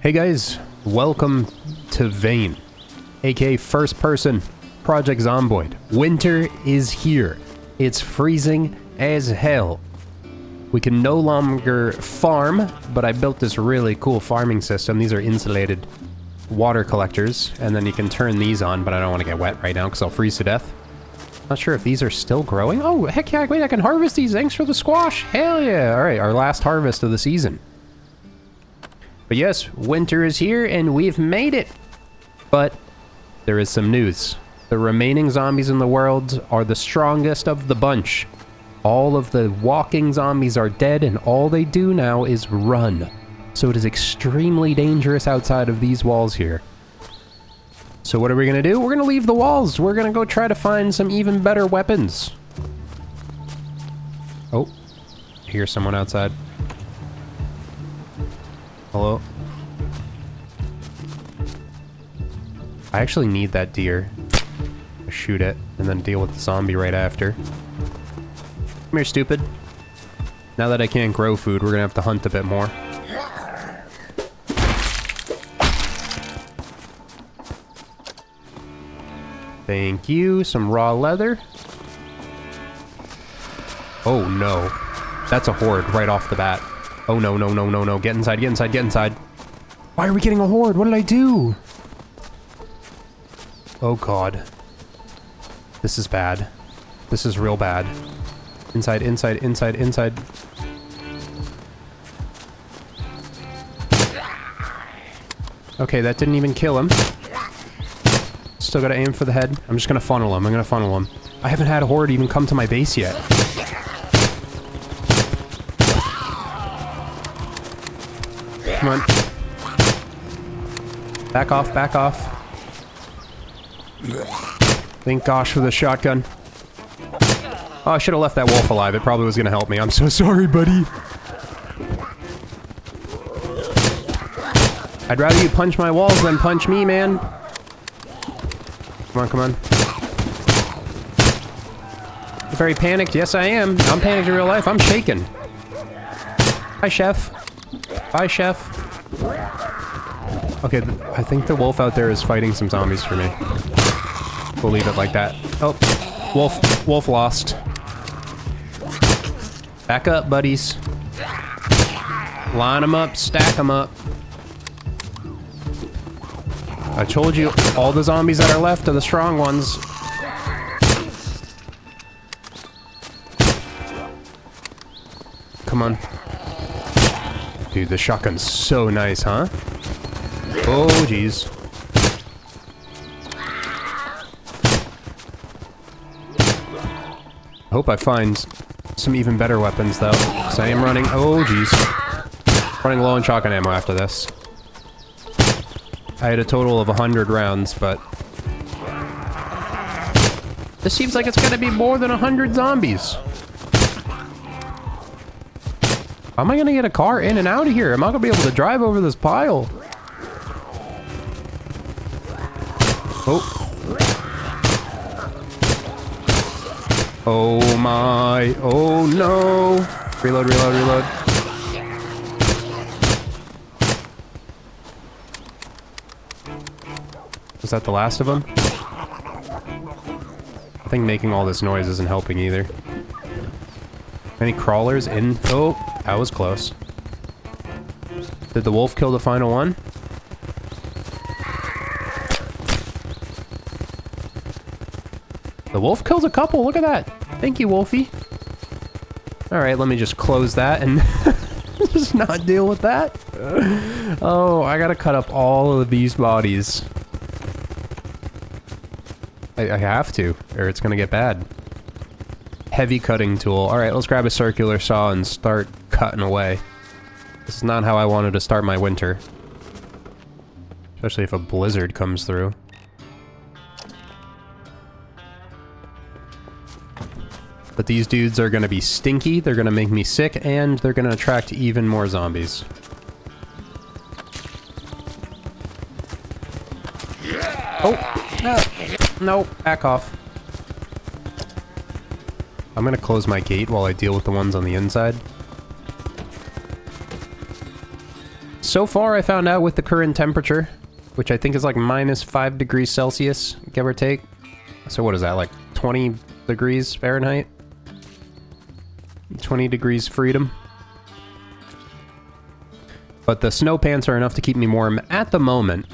Hey guys, welcome to Vane, aka First Person Project Zomboid. Winter is here. It's freezing as hell. We can no longer farm, but I built this really cool farming system. These are insulated water collectors, and then you can turn these on, but I don't want to get wet right now because I'll freeze to death. Not sure if these are still growing. Oh, heck yeah, wait, I can harvest these. Thanks for the squash. Hell yeah. All right, our last harvest of the season. But yes, winter is here, and we've made it. But there is some news. The remaining zombies in the world are the strongest of the bunch. All of the walking zombies are dead, and all they do now is run. So it is extremely dangerous outside of these walls here. So what are we gonna do? We're gonna leave the walls. We're gonna go try to find some even better weapons. Oh, I hear someone outside. Hello? I actually need that deer. Shoot it, and then deal with the zombie right after. Come here, stupid. Now that I can't grow food, we're gonna have to hunt a bit more. Thank you. Some raw leather. Oh no. That's a horde right off the bat. Oh no, no, no, no, no. Get inside, get inside, get inside. Why are we getting a horde? What did I do? Oh god. This is bad. This is real bad. Inside, inside, inside, inside. Okay, that didn't even kill him. Still gotta aim for the head. I'm just gonna funnel him. I'm gonna funnel him. I haven't had a horde even come to my base yet. Come on. Back off, back off. Thank gosh for the shotgun. Oh, I should have left that wolf alive. It probably was gonna help me. I'm so sorry, buddy. I'd rather you punch my walls than punch me, man. Come on, come on. Very panicked. Yes, I am. I'm panicked in real life. I'm shaking. Hi, chef. Bye, chef. Okay, I think the wolf out there is fighting some zombies for me. We'll leave it like that. Oh, wolf lost. Back up, buddies. Line them up, stack them up. I told you, all the zombies that are left are the strong ones. Come on. Dude, the shotgun's so nice, huh? Oh, jeez. I hope I find some even better weapons, though. Because I am running... Oh, jeez. Running low on shotgun ammo after this. I had a total of 100 rounds, but... This seems like it's gonna be more than 100 zombies. How am I gonna get a car in and out of here? Am I gonna be able to drive over this pile? Oh. Oh my. Oh no. Reload, reload, reload. Was that the last of them? I think making all this noise isn't helping either. Any crawlers in? Oh, that was close. Did the wolf kill the final one? The wolf kills a couple, look at that. Thank you, Wolfie. Alright, let me just close that and just not deal with that. Oh, I gotta cut up all of these bodies. I have to, or it's gonna get bad. Heavy cutting tool. Alright, let's grab a circular saw and start cutting away. This is not how I wanted to start my winter. Especially if a blizzard comes through. But these dudes are gonna be stinky, they're gonna make me sick, and they're gonna attract even more zombies. Oh! No! No, back off. I'm gonna close my gate while I deal with the ones on the inside. So far, I found out with the current temperature, which I think is like -5 degrees Celsius, give or take. So what is that, like 20 degrees Fahrenheit? 20 degrees freedom. But the snow pants are enough to keep me warm at the moment.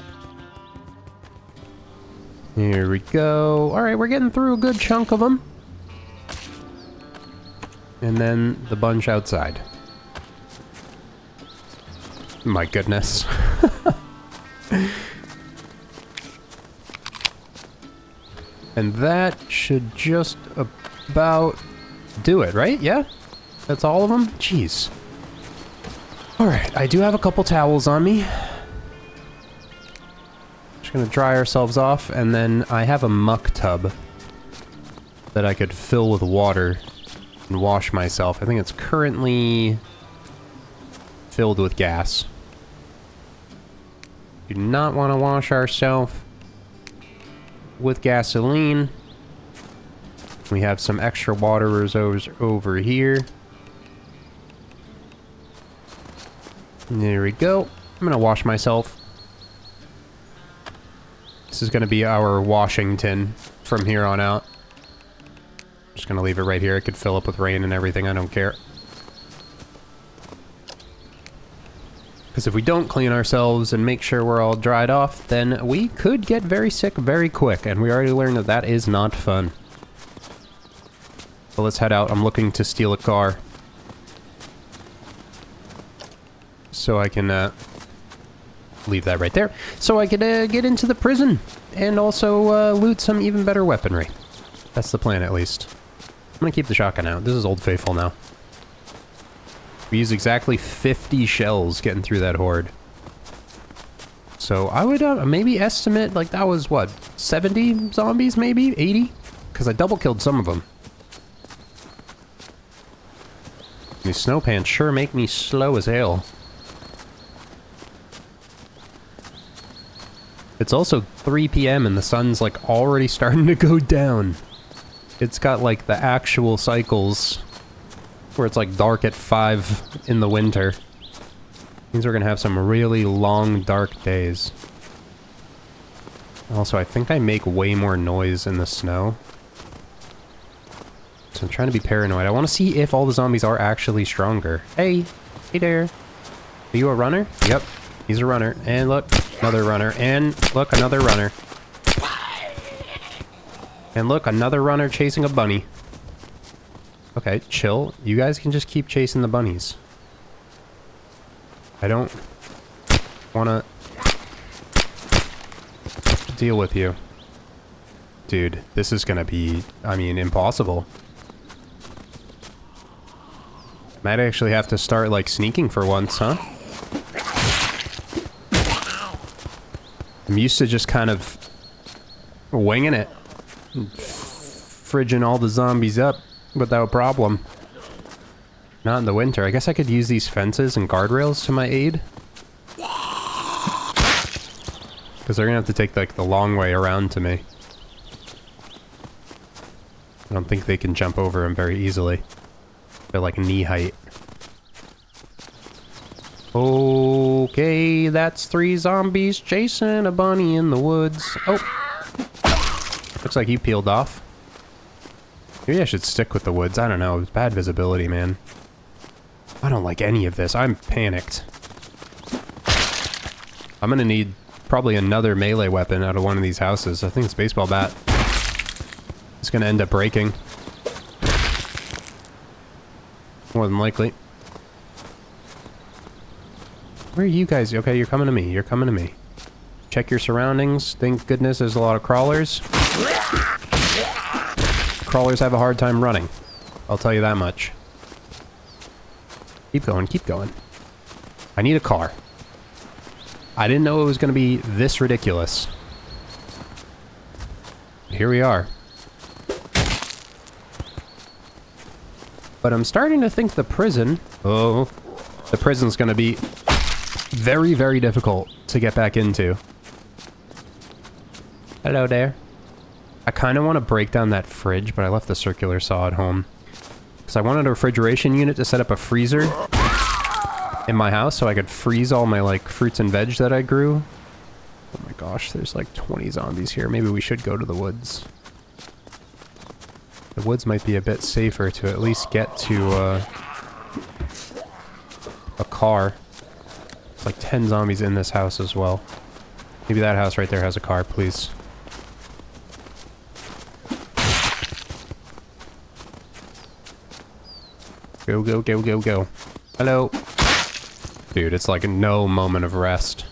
Here we go. Alright, we're getting through a good chunk of them. And then the bunch outside. My goodness. And that should just about do it, right? Yeah? That's all of them? Jeez. Alright, I do have a couple towels on me. Just gonna dry ourselves off, and then I have a muck tub that I could fill with water and wash myself. I think it's currently filled with gas. Do not want to wash ourselves with gasoline. We have some extra water reserves over here. There we go. I'm gonna wash myself. This is gonna be our Washington from here on out. Just gonna leave it right here. It could fill up with rain and everything. I don't care. Because if we don't clean ourselves and make sure we're all dried off, then we could get very sick very quick. And we already learned that that is not fun. So let's head out. I'm looking to steal a car. So I can leave that right there. So I could get into the prison and also loot some even better weaponry. That's the plan, at least. I'm gonna keep the shotgun out. This is Old Faithful now. We use exactly 50 shells getting through that horde. So I would maybe estimate, like, that was, what, 70 zombies, maybe? 80? Because I double killed some of them. These snow pants sure make me slow as hell. It's also 3 p.m. and the sun's, like, already starting to go down. It's got, like, the actual cycles where it's, like, dark at 5 in the winter. Means we're gonna have some really long, dark days. Also, I think I make way more noise in the snow. So I'm trying to be paranoid. I want to see if all the zombies are actually stronger. Hey! Hey there! Are you a runner? Yep. He's a runner. And look, another runner. And look, another runner. And look, another runner chasing a bunny. Okay, chill. You guys can just keep chasing the bunnies. I don't want to deal with you. Dude, this is gonna be, I mean, impossible. Might actually have to start, like, sneaking for once, huh? I'm used to just kind of winging it. Fridging all the zombies up without problem. Not in the winter. I guess I could use these fences and guardrails to my aid. Because they're gonna have to take, like, the long way around to me. I don't think they can jump over them very easily. They're like knee height. Okay, that's 3 zombies chasing a bunny in the woods. Oh! Looks like you peeled off. Maybe I should stick with the woods. I don't know. It's bad visibility, man. I don't like any of this. I'm panicked. I'm gonna need probably another melee weapon out of one of these houses. I think it's a baseball bat. It's gonna end up breaking. More than likely. Where are you guys? Okay, you're coming to me. You're coming to me. Check your surroundings. Thank goodness there's a lot of crawlers. Crawlers have a hard time running. I'll tell you that much. Keep going, keep going. I need a car. I didn't know it was going to be this ridiculous. Here we are. But I'm starting to think the prison... Oh, the prison's going to be very, very difficult to get back into. Hello there. I kind of want to break down that fridge, but I left the circular saw at home. Because I wanted a refrigeration unit to set up a freezer. in my house so I could freeze all my, like, fruits and veg that I grew. Oh my gosh, there's like 20 zombies here. Maybe we should go to the woods. The woods might be a bit safer to at least get to, a car. It's like 10 zombies in this house as well. Maybe that house right there has a car, please. Go, go, go, go, go. Hello. Dude, it's like no moment of rest.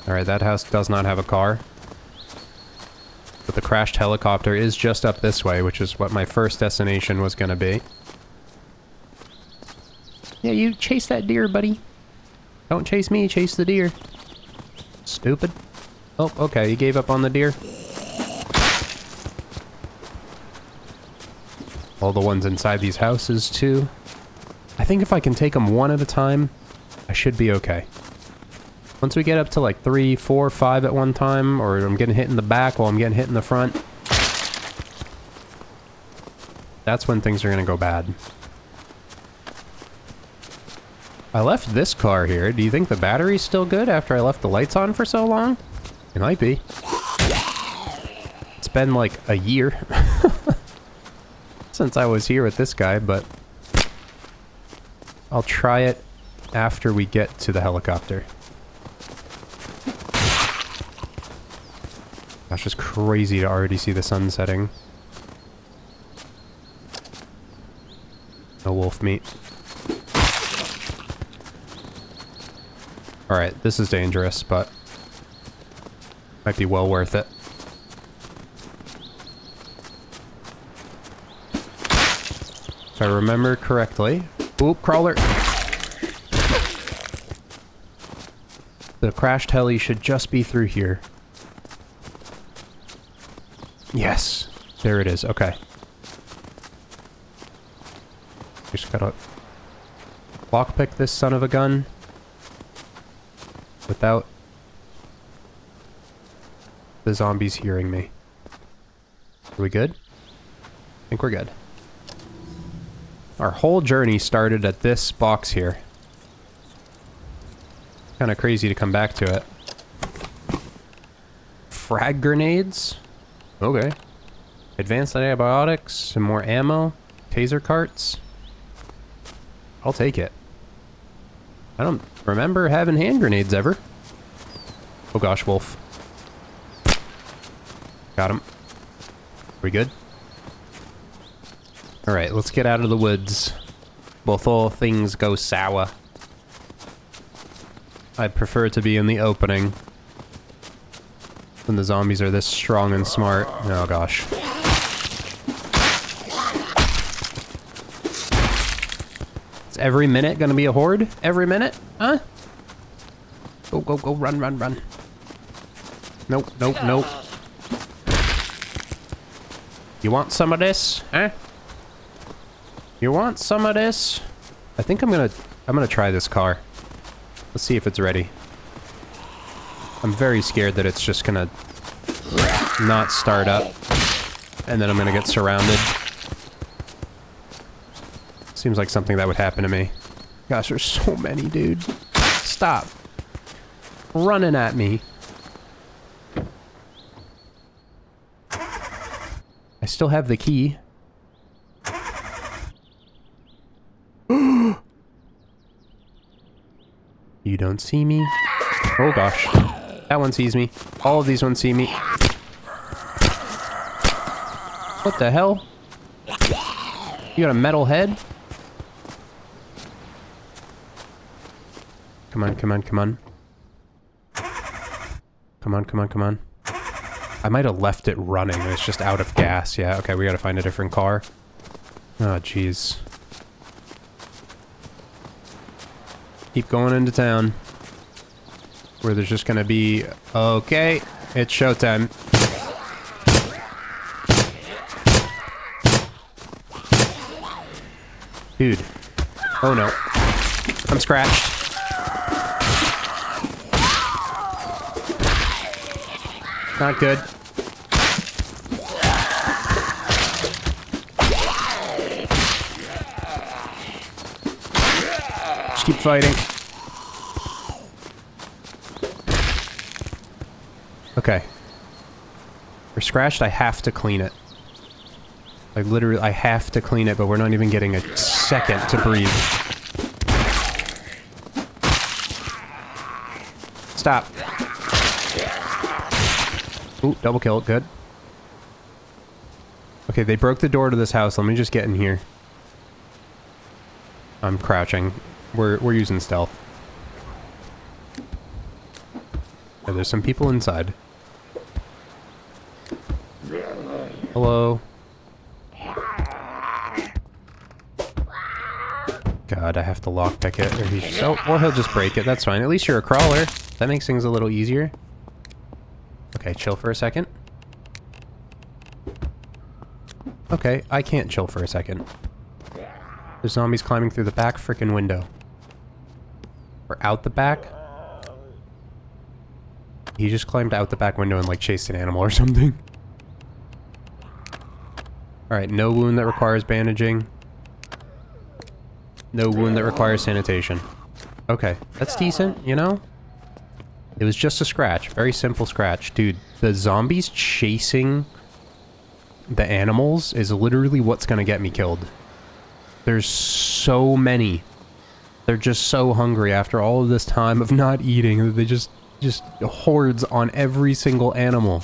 Alright, that house does not have a car. But the crashed helicopter is just up this way, which is what my first destination was gonna be. Yeah, you chase that deer, buddy. Don't chase me, chase the deer. Stupid. Oh, okay, you gave up on the deer. All the ones inside these houses, too. I think if I can take them one at a time, I should be okay. Once we get up to like 3, 4, 5 at one time, or I'm getting hit in the back while I'm getting hit in the front, that's when things are gonna go bad. I left this car here. Do you think the battery's still good after I left the lights on for so long? It might be. It's been like a year since I was here with this guy, but I'll try it after we get to the helicopter. Gosh, it's crazy to already see the sun setting. No wolf meat. Alright, this is dangerous, but might be well worth it. If I remember correctly... Oop, crawler! The crashed heli should just be through here. Yes! There it is, okay. Just gotta lockpick this son of a gun without the zombies hearing me. Are we good? I think we're good. Our whole journey started at this box here. Kind of crazy to come back to it. Frag grenades? Okay. Advanced antibiotics, some more ammo, taser carts. I'll take it. I don't remember having hand grenades ever. Oh gosh, wolf. Got him. We good? Alright, let's get out of the woods before things go sour. I'd prefer to be in the opening when the zombies are this strong and smart. Oh gosh. Is every minute gonna be a horde? Every minute? Huh? Go, go, go, run, run, run. Nope, nope, nope. You want some of this? Huh? You want some of this? I think I'm gonna try this car. Let's see if it's ready. I'm very scared that it's just gonna not start up, and then I'm gonna get surrounded. Seems like something that would happen to me. Gosh, there's so many, dude. Stop running at me. I still have the key. You don't see me? Oh gosh. That one sees me. All of these ones see me. What the hell? You got a metal head? Come on, come on, come on. Come on, come on, come on. I might have left it running. It's just out of gas. Yeah, okay, we gotta find a different car. Oh, jeez. Keep going into town. Where there's just gonna be... Okay, it's showtime. Dude. Oh no. I'm scratched. Not good. Just keep fighting. Okay. We're scratched, I have to clean it. I have to clean it, but we're not even getting a second to breathe. Stop. Ooh, double kill, good. Okay, they broke the door to this house. Let me just get in here. I'm crouching. We're using stealth. Yeah, there's some people inside. Hello. God, I have to lockpick it, or he'll just break it. That's fine. At least you're a crawler. That makes things a little easier. Okay, chill for a second. Okay, I can't chill for a second. There's zombies climbing through the back frickin' window. Or out the back. He just climbed out the back window and like chased an animal or something. Alright, no wound that requires bandaging. No wound that requires sanitation. Okay, that's decent, you know? It was just a scratch. Very simple scratch. Dude, the zombies chasing the animals is literally what's gonna get me killed. There's so many. They're just so hungry after all of this time of not eating. They just hordes on every single animal.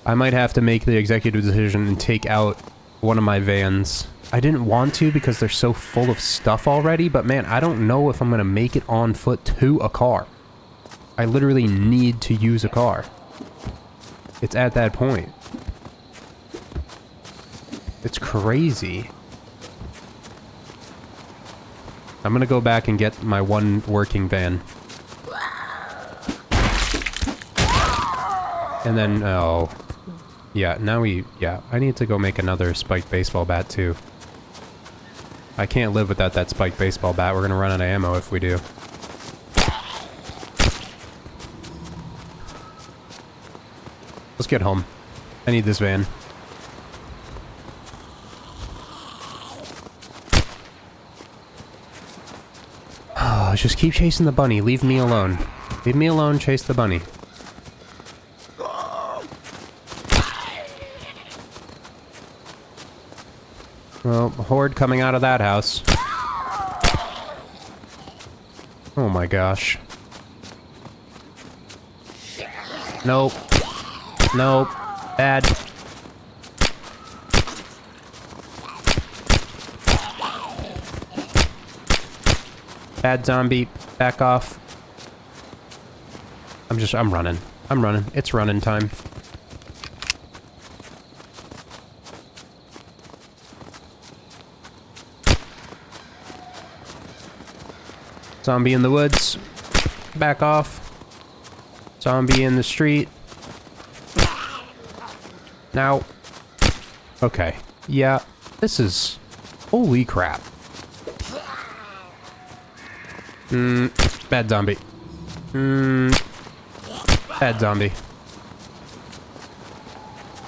I might have to make the executive decision and take out one of my vans. I didn't want to because they're so full of stuff already, but man, I don't know if I'm gonna make it on foot to a car. I literally need to use a car. It's at that point. It's crazy. I'm gonna go back and get my one working van. And then, oh. Yeah, I need to go make another spiked baseball bat too. I can't live without that spiked baseball bat. We're gonna run out of ammo if we do. Let's get home. I need this van. Oh, just keep chasing the bunny. Leave me alone. Leave me alone, chase the bunny. Well, a horde coming out of that house. Oh my gosh. Nope. Nope. Bad. Bad zombie. Back off. I'm running. I'm running. It's running time. Zombie in the woods. Back off. Zombie in the street. Now. Okay. Yeah. This is... Holy crap. Bad zombie. Bad zombie.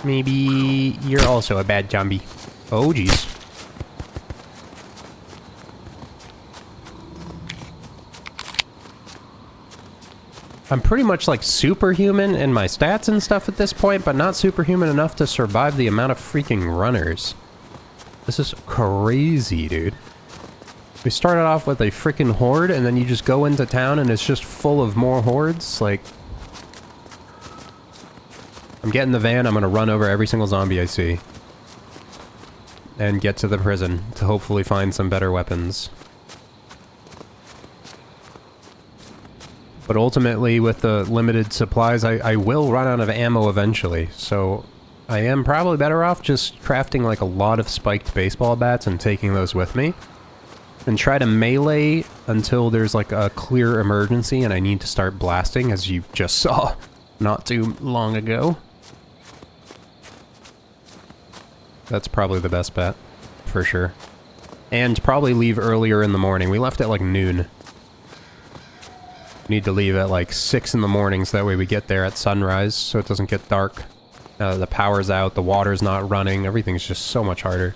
Maybe you're also a bad zombie. Oh, jeez. I'm pretty much like superhuman in my stats and stuff at this point, but not superhuman enough to survive the amount of freaking runners. This is crazy, dude. We started off with a freaking horde, and then you just go into town and it's just full of more hordes. Like, I'm getting the van, I'm gonna run over every single zombie I see. And get to the prison to hopefully find some better weapons. But ultimately, with the limited supplies, I will run out of ammo eventually, so I am probably better off just crafting like a lot of spiked baseball bats and taking those with me. And try to melee until there's like a clear emergency and I need to start blasting, as you just saw not too long ago. That's probably the best bet, for sure. And probably leave earlier in the morning. We left at like noon. We need to leave at like 6 in the morning so that way we get there at sunrise so it doesn't get dark. The power's out, the water's not running, everything's just so much harder.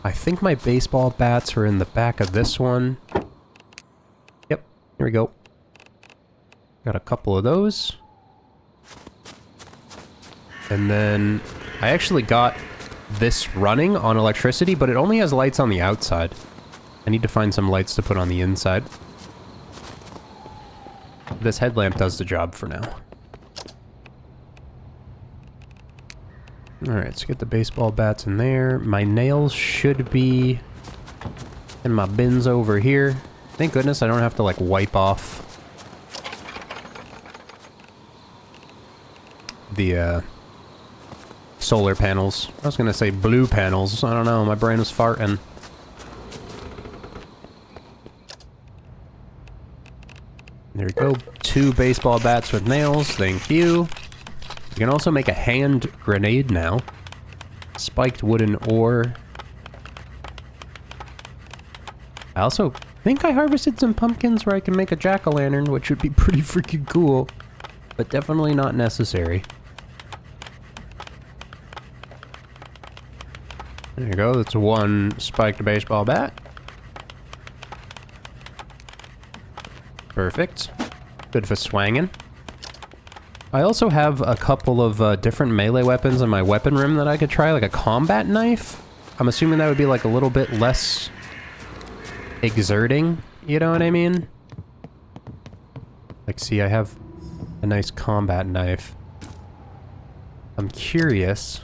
I think my baseball bats are in the back of this one. Yep, here we go. Got a couple of those. And then I actually got this running on electricity, but it only has lights on the outside. I need to find some lights to put on the inside. This headlamp does the job for now. Alright, let's get the baseball bats in there. My nails should be in my bins over here. Thank goodness I don't have to, like, wipe off the, solar panels. I was gonna say blue panels. I don't know, my brain was farting. There we go. 2 baseball bats with nails. Thank you. You can also make a hand grenade now. Spiked wooden ore. I also think I harvested some pumpkins where I can make a jack-o'-lantern, which would be pretty freaking cool. But definitely not necessary. There you go. That's 1 spiked baseball bat. Perfect. Good for swanging. I also have a couple of different melee weapons in my weapon room that I could try, like a combat knife. I'm assuming that would be like a little bit less exerting, you know what I mean? Like, see, I have a nice combat knife. I'm curious.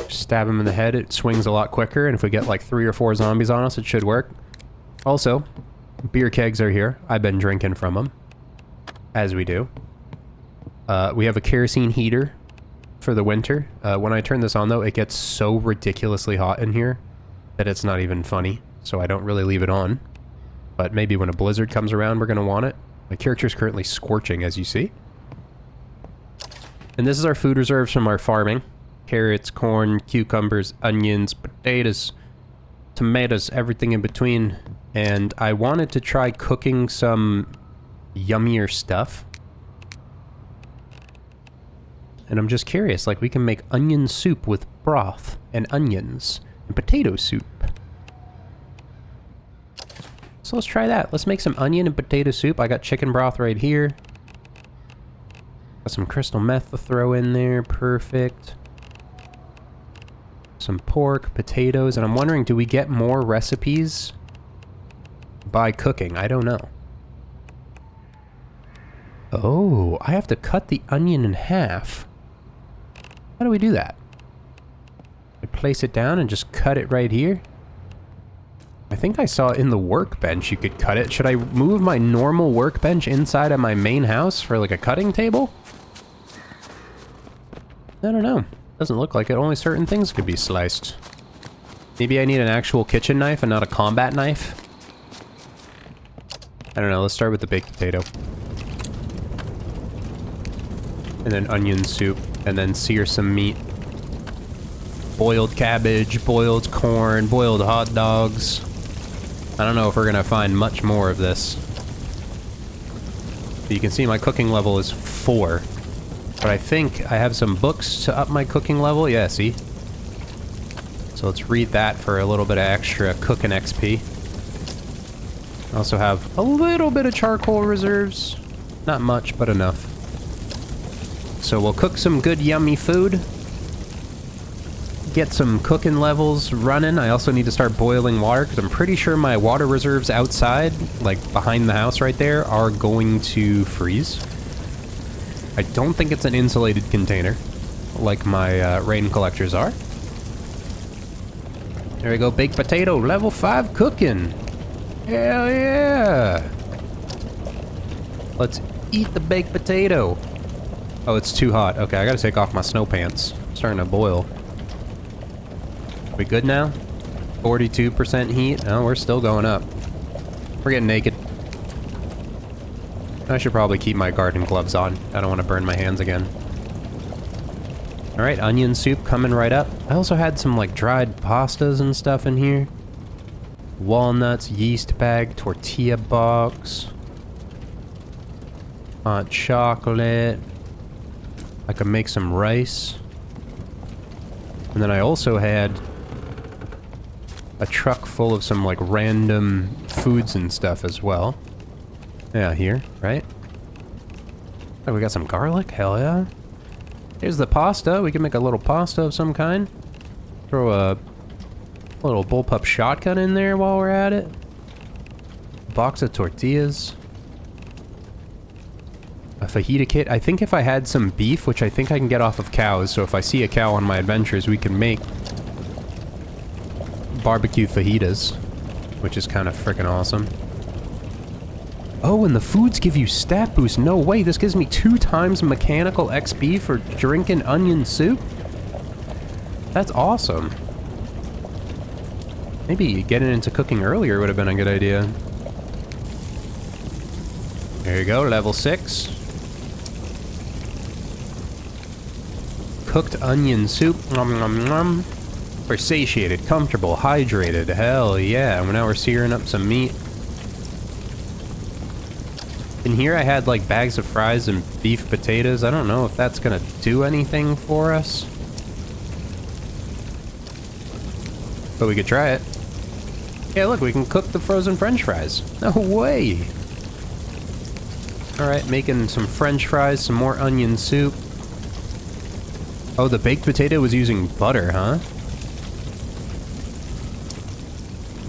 Stab him in the head, it swings a lot quicker, and if we get like 3 or 4 zombies on us, it should work. Also, beer kegs are here. I've been drinking from them. As we do. We have a kerosene heater for the winter. When I turn this on, though, it gets so ridiculously hot in here that it's not even funny, so I don't really leave it on. But maybe when a blizzard comes around, we're going to want it. My character's currently scorching, as you see. And this is our food reserves from our farming. Carrots, corn, cucumbers, onions, potatoes, tomatoes, everything in between. And I wanted to try cooking some yummier stuff. And I'm just curious, like, we can make onion soup with broth and onions and potato soup. So let's try that. Let's make some onion and potato soup. I got chicken broth right here. Got some crystal meth to throw in there. Perfect. Some pork, potatoes, and I'm wondering, do we get more recipes by cooking? I don't know. Oh, I have to cut the onion in half. How do we do that? I place it down and just cut it right here? I think I saw in the workbench you could cut it. Should I move my normal workbench inside of my main house for like a cutting table? I don't know. Doesn't look like it. Only certain things could be sliced. Maybe I need an actual kitchen knife and not a combat knife? I don't know. Let's start with the baked potato. And then onion soup, and then sear some meat. Boiled cabbage, boiled corn, boiled hot dogs. I don't know if we're gonna find much more of this. But you can see my cooking level is 4. But I think I have some books to up my cooking level. Yeah, see? So let's read that for a little bit of extra cooking XP. I also have a little bit of charcoal reserves. Not much, but enough. So we'll cook some good yummy food. Get some cooking levels running. I also need to start boiling water because I'm pretty sure my water reserves outside, like behind the house right there, are going to freeze. I don't think it's an insulated container like my rain collectors are. There we go, baked potato, level 5 cooking. Hell yeah! Let's eat the baked potato. Oh, it's too hot. Okay, I gotta take off my snow pants. It's starting to boil. We good now? 42% heat? No, we're still going up. We're getting naked. I should probably keep my garden gloves on. I don't want to burn my hands again. Alright, onion soup coming right up. I also had some, like, dried pastas and stuff in here. Walnuts, yeast bag, tortilla box. Hot chocolate. I could make some rice. And then I also had a truck full of some, like, random foods and stuff as well. Yeah, here, right? Oh, we got some garlic? Hell yeah. Here's the pasta. We can make a little pasta of some kind. Throw a little bullpup shotgun in there while we're at it. A box of tortillas. A fajita kit. I think if I had some beef, which I think I can get off of cows, so if I see a cow on my adventures, we can make barbecue fajitas, which is kind of freaking awesome. Oh, and the foods give you stat boost. No way, this gives me 2 times mechanical XP for drinking onion soup? That's awesome. Maybe getting into cooking earlier would have been a good idea. There you go, level 6. Cooked onion soup. Nom nom nom. We're satiated, comfortable, hydrated. Hell yeah. Now we're searing up some meat. In here I had like bags of fries and beef potatoes. I don't know if that's gonna do anything for us. But we could try it. Yeah, look, we can cook the frozen french fries. No way. Alright, making some french fries, some more onion soup. Oh, the baked potato was using butter, huh?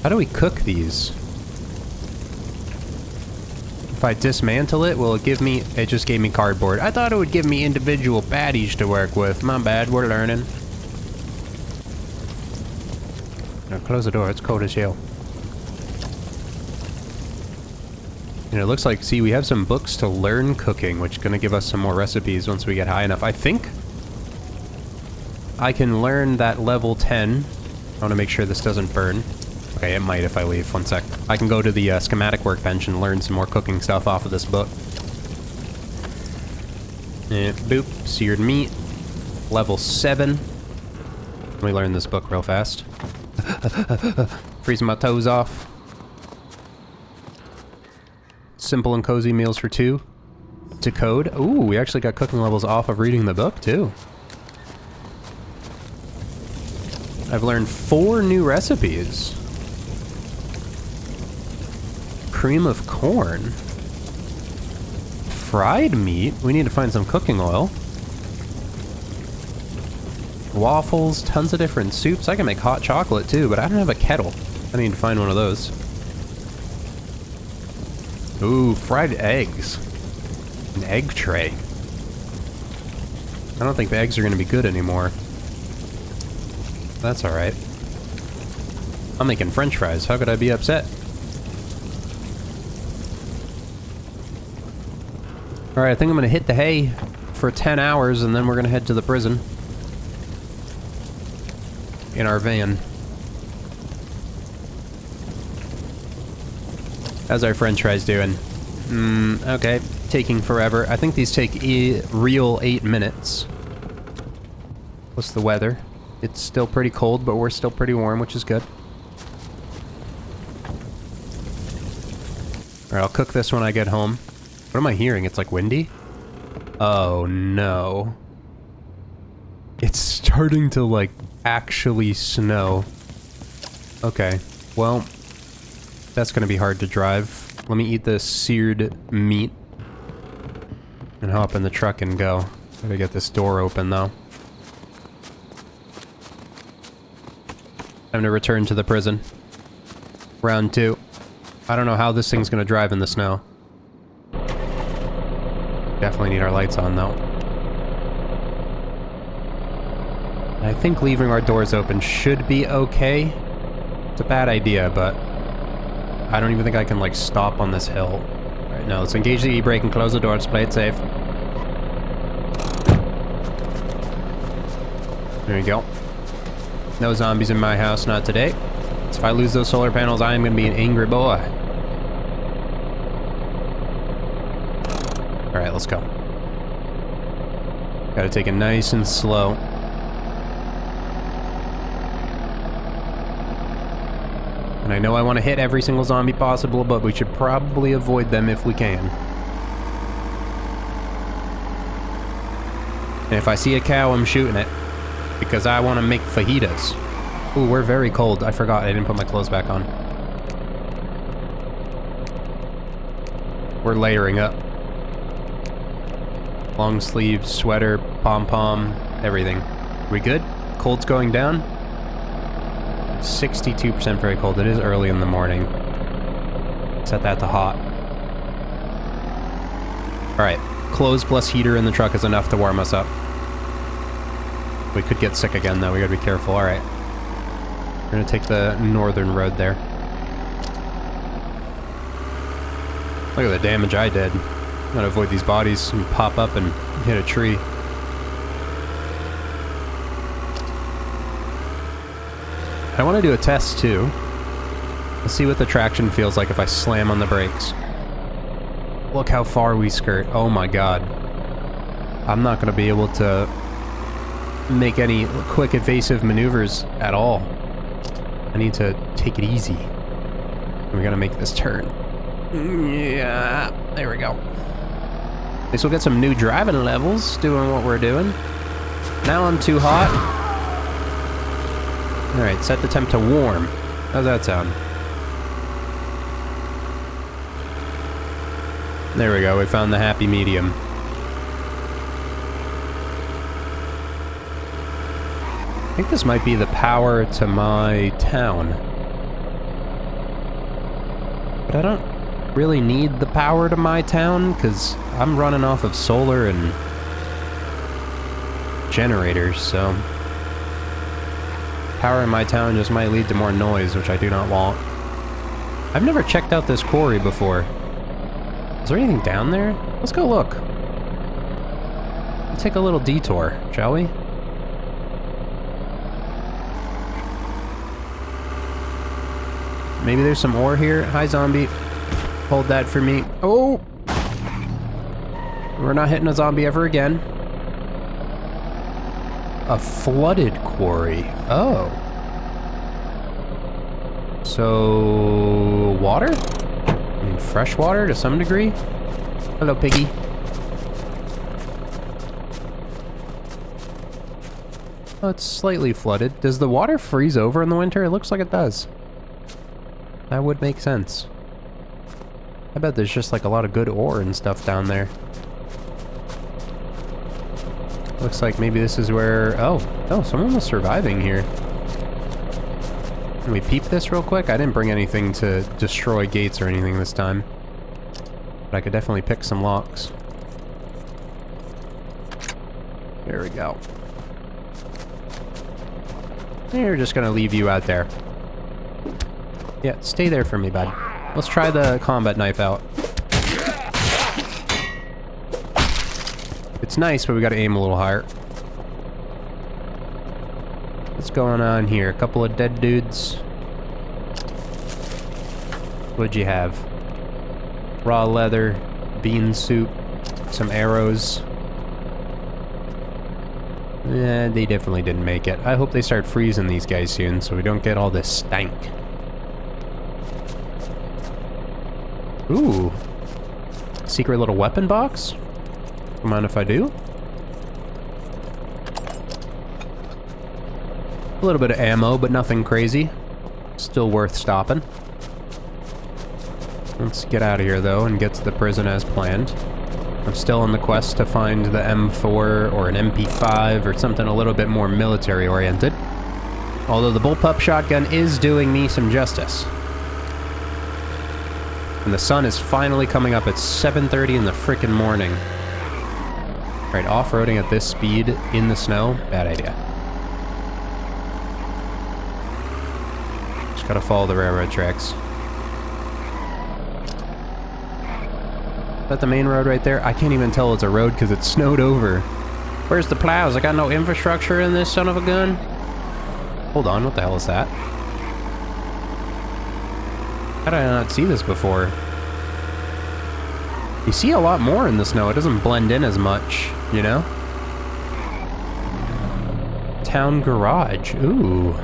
How do we cook these? If I dismantle it, will it give me... It just gave me cardboard. I thought it would give me individual patties to work with. My bad, we're learning. Now close the door, it's cold as hell. And it looks like, see, we have some books to learn cooking, which is going to give us some more recipes once we get high enough. I think I can learn that level 10. I want to make sure this doesn't burn. Okay, it might if I leave. 1 sec. I can go to the schematic workbench and learn some more cooking stuff off of this book. Boop. Seared meat. Level 7. Let me learn this book real fast. Freezing my toes off. Simple and cozy meals for 2. To code. Ooh, we actually got cooking levels off of reading the book, too. I've learned 4 new recipes. Cream of corn. Fried meat. We need to find some cooking oil. Waffles, tons of different soups. I can make hot chocolate too, but I don't have a kettle. I need to find one of those. Ooh, fried eggs. An egg tray. I don't think the eggs are going to be good anymore. That's alright. I'm making french fries. How could I be upset? Alright, I think I'm going to hit the hay for 10 hours, and then we're going to head to the prison. In our van. How's our french fries doing? Okay. Taking forever. I think these take real 8 minutes. What's the weather? It's still pretty cold, but we're still pretty warm, which is good. Alright, I'll cook this when I get home. What am I hearing? It's like windy? Oh no. It's starting to like actually snow. Okay, well, that's gonna be hard to drive. Let me eat this seared meat and hop in the truck and go. Gotta get this door open though. Time to return to the prison. Round 2. I don't know how this thing's gonna drive in the snow. Definitely need our lights on though. I think leaving our doors open should be okay. It's a bad idea, but I don't even think I can like stop on this hill. Alright, now let's engage the e-brake and close the door. Let's play it safe. There you go. No zombies in my house, not today. So if I lose those solar panels, I am going to be an angry boy. Alright, let's go. Gotta take it nice and slow. And I know I want to hit every single zombie possible, but we should probably avoid them if we can. And if I see a cow, I'm shooting it. Because I want to make fajitas. Ooh, we're very cold. I forgot. I didn't put my clothes back on. We're layering up. Long sleeve, sweater, pom-pom, everything. We good? Cold's going down? 62% very cold. It is early in the morning. Set that to hot. Alright. Clothes plus heater in the truck is enough to warm us up. We could get sick again, though. We gotta be careful. Alright. We're gonna take the northern road there. Look at the damage I did. I'm gonna avoid these bodies and pop up and hit a tree. I want to do a test, too. Let's see what the traction feels like if I slam on the brakes. Look how far we skirt. Oh my god. I'm not gonna be able to make any quick evasive maneuvers at all. I need to take it easy. We're gonna make this turn. Yeah, there we go. At least we'll get some new driving levels doing what we're doing. Now I'm too hot. Alright, set the temp to warm. How's that sound? There we go, we found the happy medium. I think this might be the power to my town. But I don't really need the power to my town, because I'm running off of solar and generators, so power in my town just might lead to more noise, which I do not want. I've never checked out this quarry before. Is there anything down there? Let's go look. Let's take a little detour, shall we? Maybe there's some ore here. Hi, zombie. Hold that for me. Oh! We're not hitting a zombie ever again. A flooded quarry. Oh. So... water? I mean, fresh water to some degree? Hello, piggy. Oh, it's slightly flooded. Does the water freeze over in the winter? It looks like it does. That would make sense. I bet there's just like a lot of good ore and stuff down there. Looks like maybe this is where... oh, someone was surviving here. Can we peep this real quick? I didn't bring anything to destroy gates or anything this time. But I could definitely pick some locks. There we go. We're just gonna leave you out there. Yeah, stay there for me, bud. Let's try the combat knife out. It's nice, but we gotta aim a little higher. What's going on here? A couple of dead dudes. What'd you have? Raw leather, bean soup, some arrows. Eh, they definitely didn't make it. I hope they start freezing these guys soon so we don't get all this stank. Ooh. Secret little weapon box? Don't mind if I do? A little bit of ammo, but nothing crazy. Still worth stopping. Let's get out of here, though, and get to the prison as planned. I'm still on the quest to find the M4 or an MP5 or something a little bit more military-oriented. Although the bullpup shotgun is doing me some justice. And the sun is finally coming up at 7:30 in the frickin' morning. Alright, off-roading at this speed in the snow, bad idea. Just gotta follow the railroad tracks. Is that the main road right there? I can't even tell it's a road because it's snowed over. Where's the plows? I got no infrastructure in this son of a gun. Hold on, what the hell is that? How did I not see this before? You see a lot more in the snow. It doesn't blend in as much, you know? Town garage. Ooh.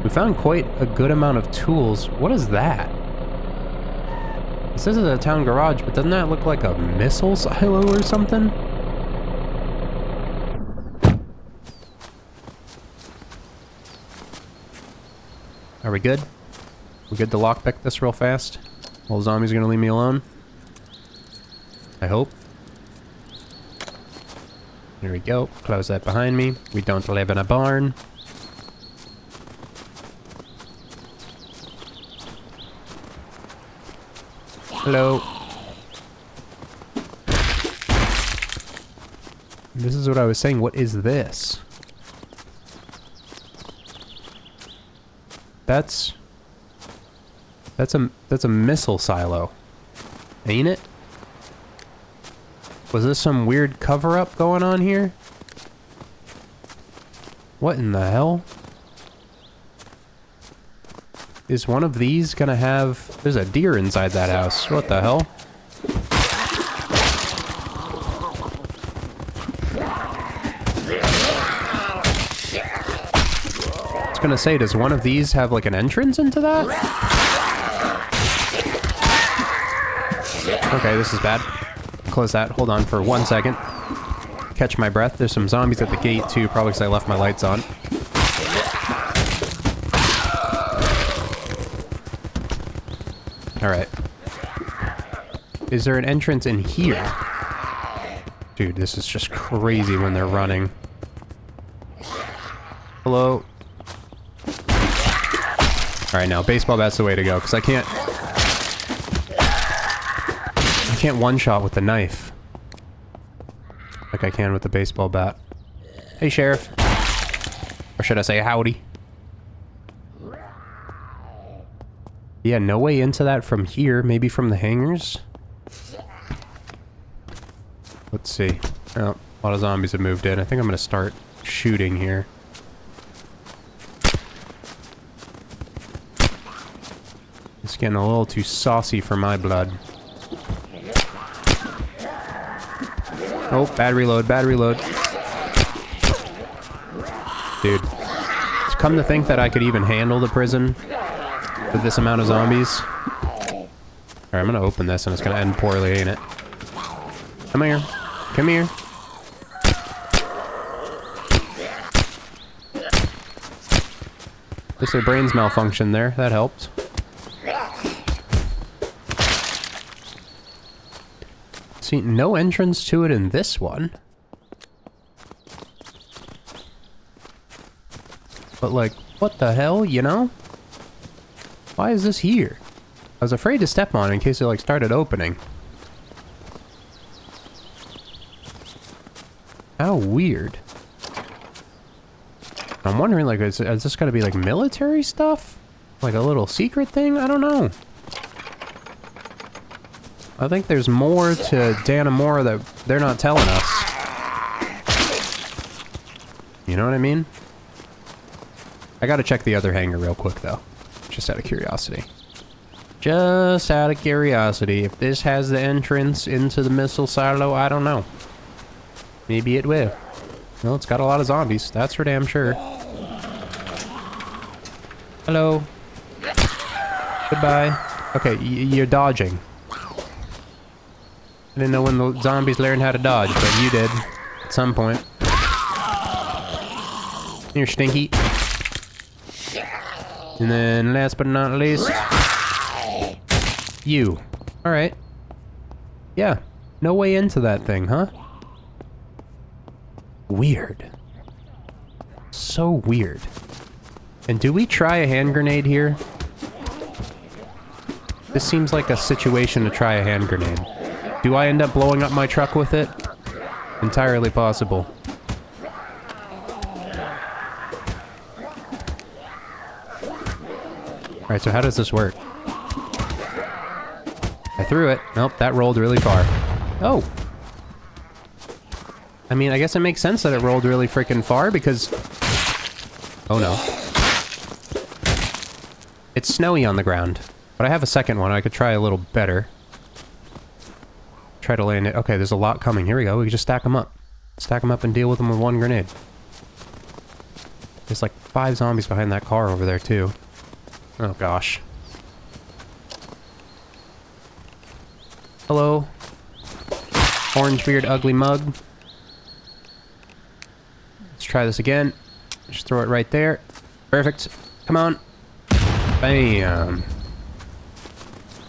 We found quite a good amount of tools. What is that? It says it's a town garage, but doesn't that look like a missile silo or something? Are we good? We good to lockpick this real fast? All the zombies are gonna leave me alone? I hope. There we go. Close that behind me. We don't live in a barn. Hello. This is what I was saying. What is this? That's a missile silo. Ain't it? Was this some weird cover-up going on here? What in the hell? Is one of these gonna have... There's a deer inside that house. What the hell? I was gonna say, does one of these have like an entrance into that? Okay, this is bad. Close that. Hold on for 1 second. Catch my breath. There's some zombies at the gate too, probably because I left my lights on. Alright. Is there an entrance in here? Dude, this is just crazy when they're running. Hello? Alright, now, baseball bat's the way to go, because I can't one-shot with the knife. Like I can with the baseball bat. Hey, Sheriff. Or should I say howdy? Yeah, no way into that from here. Maybe from the hangars? Let's see. Oh, a lot of zombies have moved in. I think I'm gonna start shooting here. It's getting a little too saucy for my blood. Oh, bad reload, bad reload. Dude. It's come to think that I could even handle the prison with this amount of zombies. Alright, I'm gonna open this and it's gonna end poorly, ain't it? Come here. Come here. At least their brains malfunctioned there. That helped. See, no entrance to it in this one. But like, what the hell, you know? Why is this here? I was afraid to step on it in case it like started opening. How weird. I'm wondering, like, is this gonna be like military stuff? Like a little secret thing? I don't know. I think there's more to Danamora that they're not telling us. You know what I mean? I gotta check the other hangar real quick, though. Just out of curiosity. Just out of curiosity. If this has the entrance into the missile silo, I don't know. Maybe it will. Well, it's got a lot of zombies. That's for damn sure. Hello. Goodbye. Okay, you're dodging. I didn't know when the zombies learned how to dodge, but you did. At some point. You're stinky. And then, last but not least... you. Alright. Yeah. No way into that thing, huh? Weird. So weird. And do we try a hand grenade here? This seems like a situation to try a hand grenade. Do I end up blowing up my truck with it? Entirely possible. Alright, so how does this work? I threw it. Nope, that rolled really far. Oh! I mean, I guess it makes sense that it rolled really freaking far because... oh no. It's snowy on the ground. But I have a second one. I could try a little better. Try to land it. Okay, there's a lot coming. Here we go. We can just stack them up. Stack them up and deal with them with one grenade. There's like 5 zombies behind that car over there, too. Oh, gosh. Hello. Orange beard, ugly mug. Let's try this again. Just throw it right there. Perfect. Come on. Bam.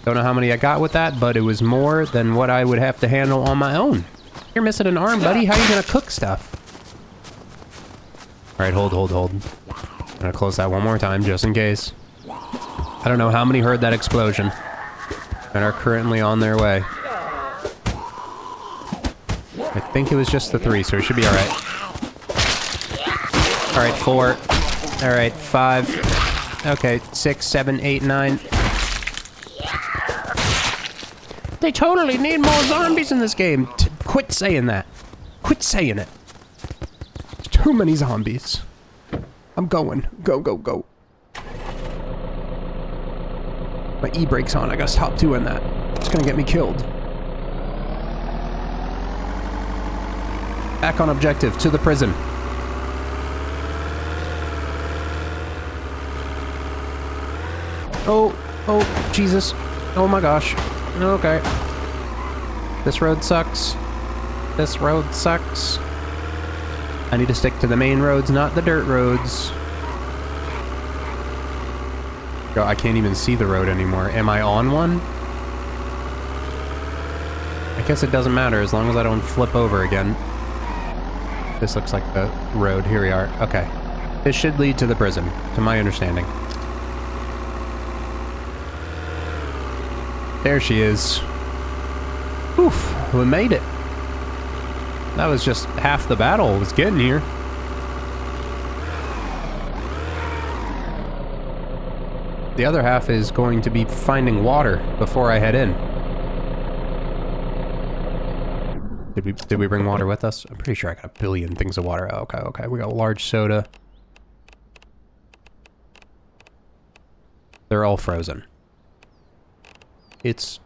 Don't know how many I got with that, but it was more than what I would have to handle on my own. You're missing an arm, buddy. How are you gonna cook stuff? All right, hold. I'm gonna close that one more time, just in case. I don't know how many heard that explosion and are currently on their way. I think it was just the 3, so it should be all right. All right, 4. All right, 5. Okay, 6, 7, 8, 9. They totally need more zombies in this game. Quit saying that. Quit saying it. There's too many zombies. I'm going. Go. My e-brake's on. I gotta stop doing that. It's gonna get me killed. Back on objective, to the prison. Oh, Jesus. Oh my gosh. Okay. This road sucks. This road sucks. I need to stick to the main roads, not the dirt roads. Yo, I can't even see the road anymore. Am I on one? I guess it doesn't matter as long as I don't flip over again. This looks like the road. Here we are. Okay. This should lead to the prison, to my understanding. There she is. Oof, we made it. That was just half the battle, was getting here. The other half is going to be finding water before I head in. Did we bring water with us? I'm pretty sure I got a billion things of water. Oh, okay. We got a large soda. They're all frozen. It's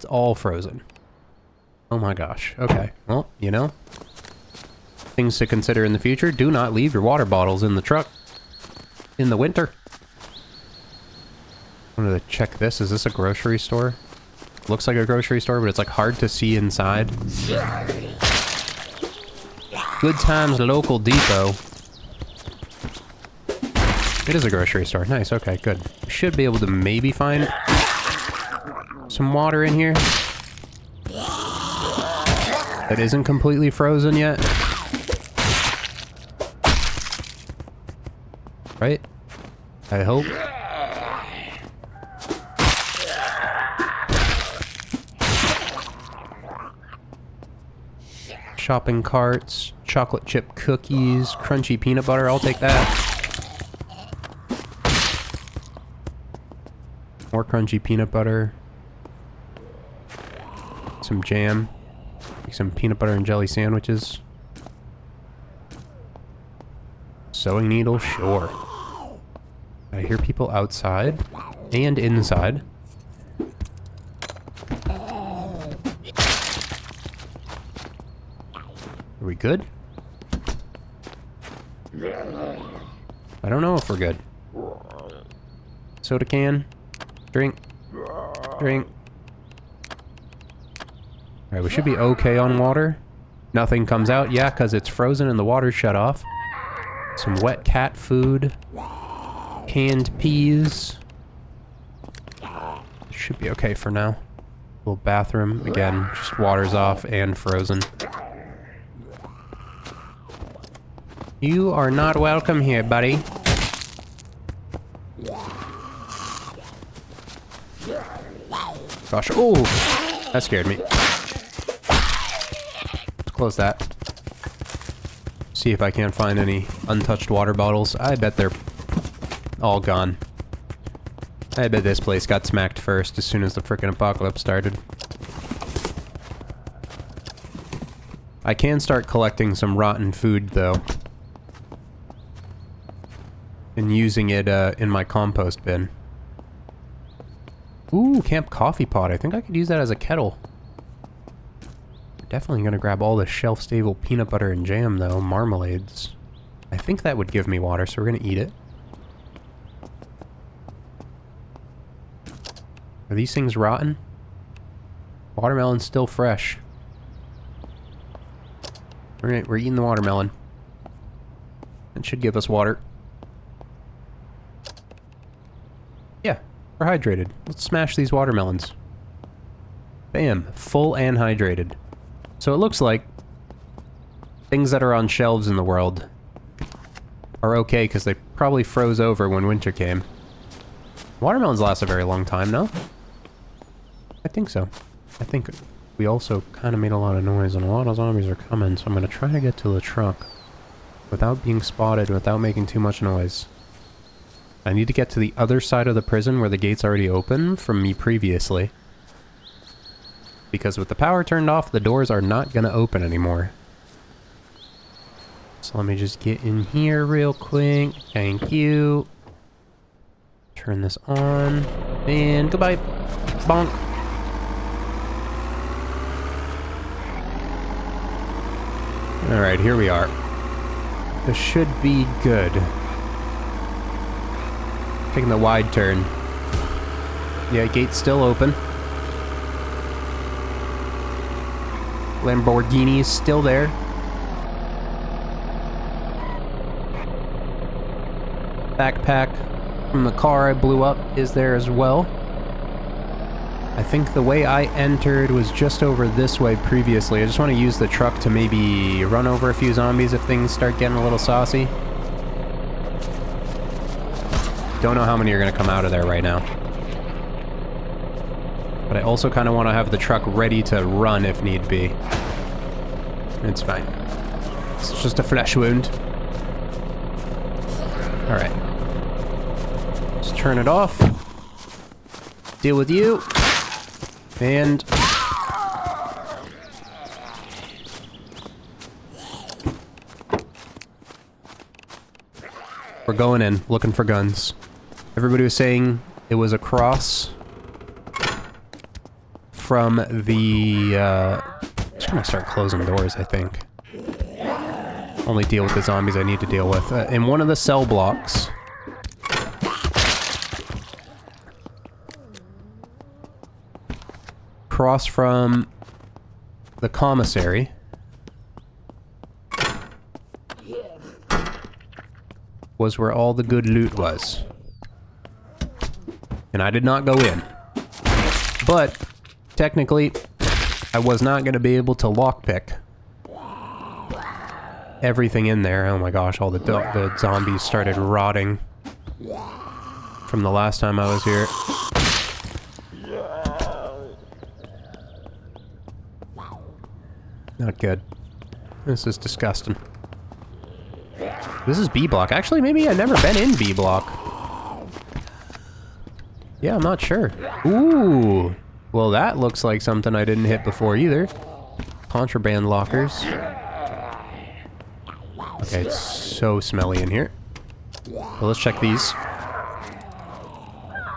all frozen. Oh my gosh. Okay. Well, you know, things to consider in the future. Do not leave your water bottles in the truck in the winter. I wanted to check this. Is this a grocery store? Looks like a grocery store, but it's like hard to see inside. Good Times Local Depot. It is a grocery store. Nice. Okay, good. Should be able to maybe find some water in here that isn't completely frozen yet. Right? I hope. Shopping carts, chocolate chip cookies, crunchy peanut butter. I'll take that. More crunchy peanut butter. Some jam. Some peanut butter and jelly sandwiches. Sewing needle, sure. I hear people outside and inside. Are we good? I don't know if we're good. Soda can. Drink. Alright, we should be okay on water. Nothing comes out. Yeah, because it's frozen and the water's shut off. Some wet cat food. Canned peas. Should be okay for now. Little bathroom. Again, just water's off and frozen. You are not welcome here, buddy. Gosh, oh! That scared me. Let's close that. See if I can't find any untouched water bottles. I bet they're all gone. I bet this place got smacked first as soon as the frickin' apocalypse started. I can start collecting some rotten food, though. And using it in my compost bin. Ooh, camp coffee pot. I think I could use that as a kettle. Definitely gonna grab all the shelf-stable peanut butter and jam, though. Marmalades. I think that would give me water, so we're gonna eat it. Are these things rotten? Watermelon's still fresh. Alright, we're eating the watermelon. That should give us water. We're hydrated. Let's smash these watermelons. Bam. Full and hydrated. So it looks like things that are on shelves in the world are okay because they probably froze over when winter came. Watermelons last a very long time, no? I think so. I think we also kind of made a lot of noise and a lot of zombies are coming, so I'm going to try to get to the truck without being spotted, without making too much noise. I need to get to the other side of the prison where the gate's already open from me previously. Because with the power turned off, the doors are not going to open anymore. So let me just get in here real quick. Thank you. Turn this on. And goodbye. Bonk. Alright, here we are. This should be good. Taking the wide turn. Yeah, gate's still open. Lamborghini is still there. Backpack from the car I blew up is there as well. I think the way I entered was just over this way previously. I just want to use the truck to maybe run over a few zombies if things start getting a little saucy. Don't know how many are going to come out of there right now. But I also kind of want to have the truck ready to run if need be. It's fine. It's just a flesh wound. Alright. Just turn it off. Deal with you. And... we're going in, looking for guns. Everybody was saying it was across from the, just gonna start closing doors, I think. Only deal with the zombies I need to deal with. In one of the cell blocks... across from the commissary... was where all the good loot was. And I did not go in. But, technically, I was not going to be able to lockpick everything in there. Oh my gosh, all the zombies started rotting from the last time I was here. Not good. This is disgusting. This is B block. Actually, maybe I've never been in B block. Yeah, I'm not sure. Ooh. Well, that looks like something I didn't hit before either. Contraband lockers. Okay, it's so smelly in here. Well, let's check these.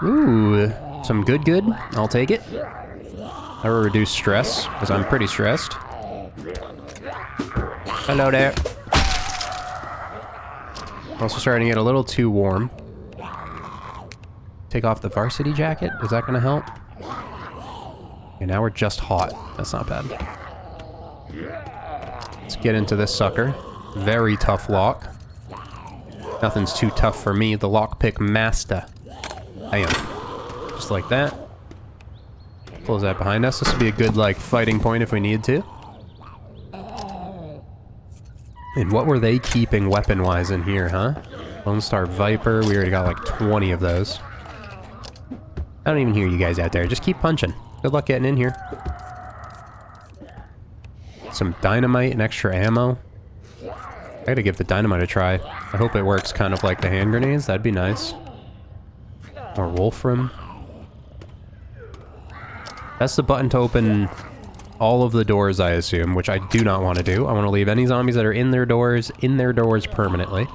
Ooh. Some good. I'll take it. That will reduce stress, because I'm pretty stressed. Hello there. Also starting to get a little too warm. Take off the varsity jacket. Is that going to help? Okay, now we're just hot. That's not bad. Let's get into this sucker. Very tough lock. Nothing's too tough for me. The lockpick master. Bam. Just like that. Close that behind us. This would be a good, like, fighting point if we need to. And what were they keeping weapon-wise in here, huh? Lone Star Viper. We already got like 20 of those. I don't even hear you guys out there. Just keep punching. Good luck getting in here. Some dynamite and extra ammo. I gotta give the dynamite a try. I hope it works kind of like the hand grenades. That'd be nice. More wolfram. That's the button to open all of the doors, I assume, which I do not want to do. I want to leave any zombies that are in their doors permanently.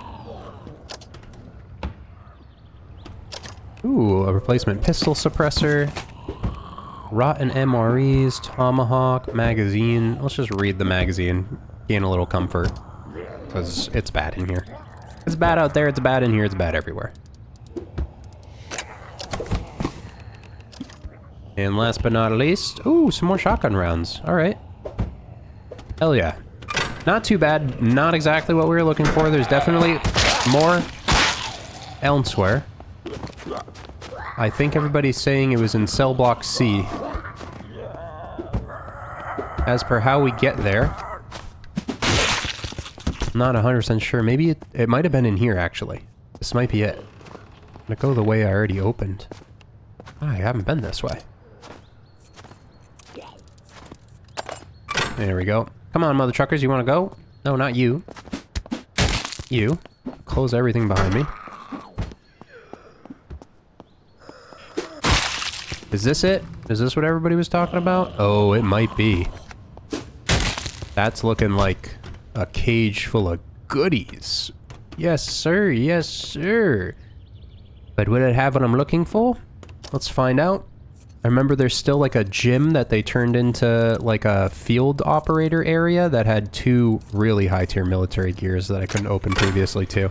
Ooh, a replacement pistol suppressor. Rotten MREs, tomahawk, magazine. Let's just read the magazine. Gain a little comfort. Because it's bad in here. It's bad out there, it's bad in here, it's bad everywhere. And last but not least, ooh, some more shotgun rounds. Alright. Hell yeah. Not too bad. Not exactly what we were looking for. There's definitely more elsewhere. I think everybody's saying it was in cell block C. As per how we get there. I'm not 100% sure. Maybe it might have been in here, actually. This might be it. I'm gonna go the way I already opened. I haven't been this way. There we go. Come on, mother truckers, you wanna go? No, not you. You. Close everything behind me. Is this it? Is this what everybody was talking about? Oh, it might be. That's looking like a cage full of goodies. Yes, sir. Yes, sir. But will it have what I'm looking for? Let's find out. I remember there's still like a gym that they turned into like a field operator area that had 2 really high tier military gears that I couldn't open previously too.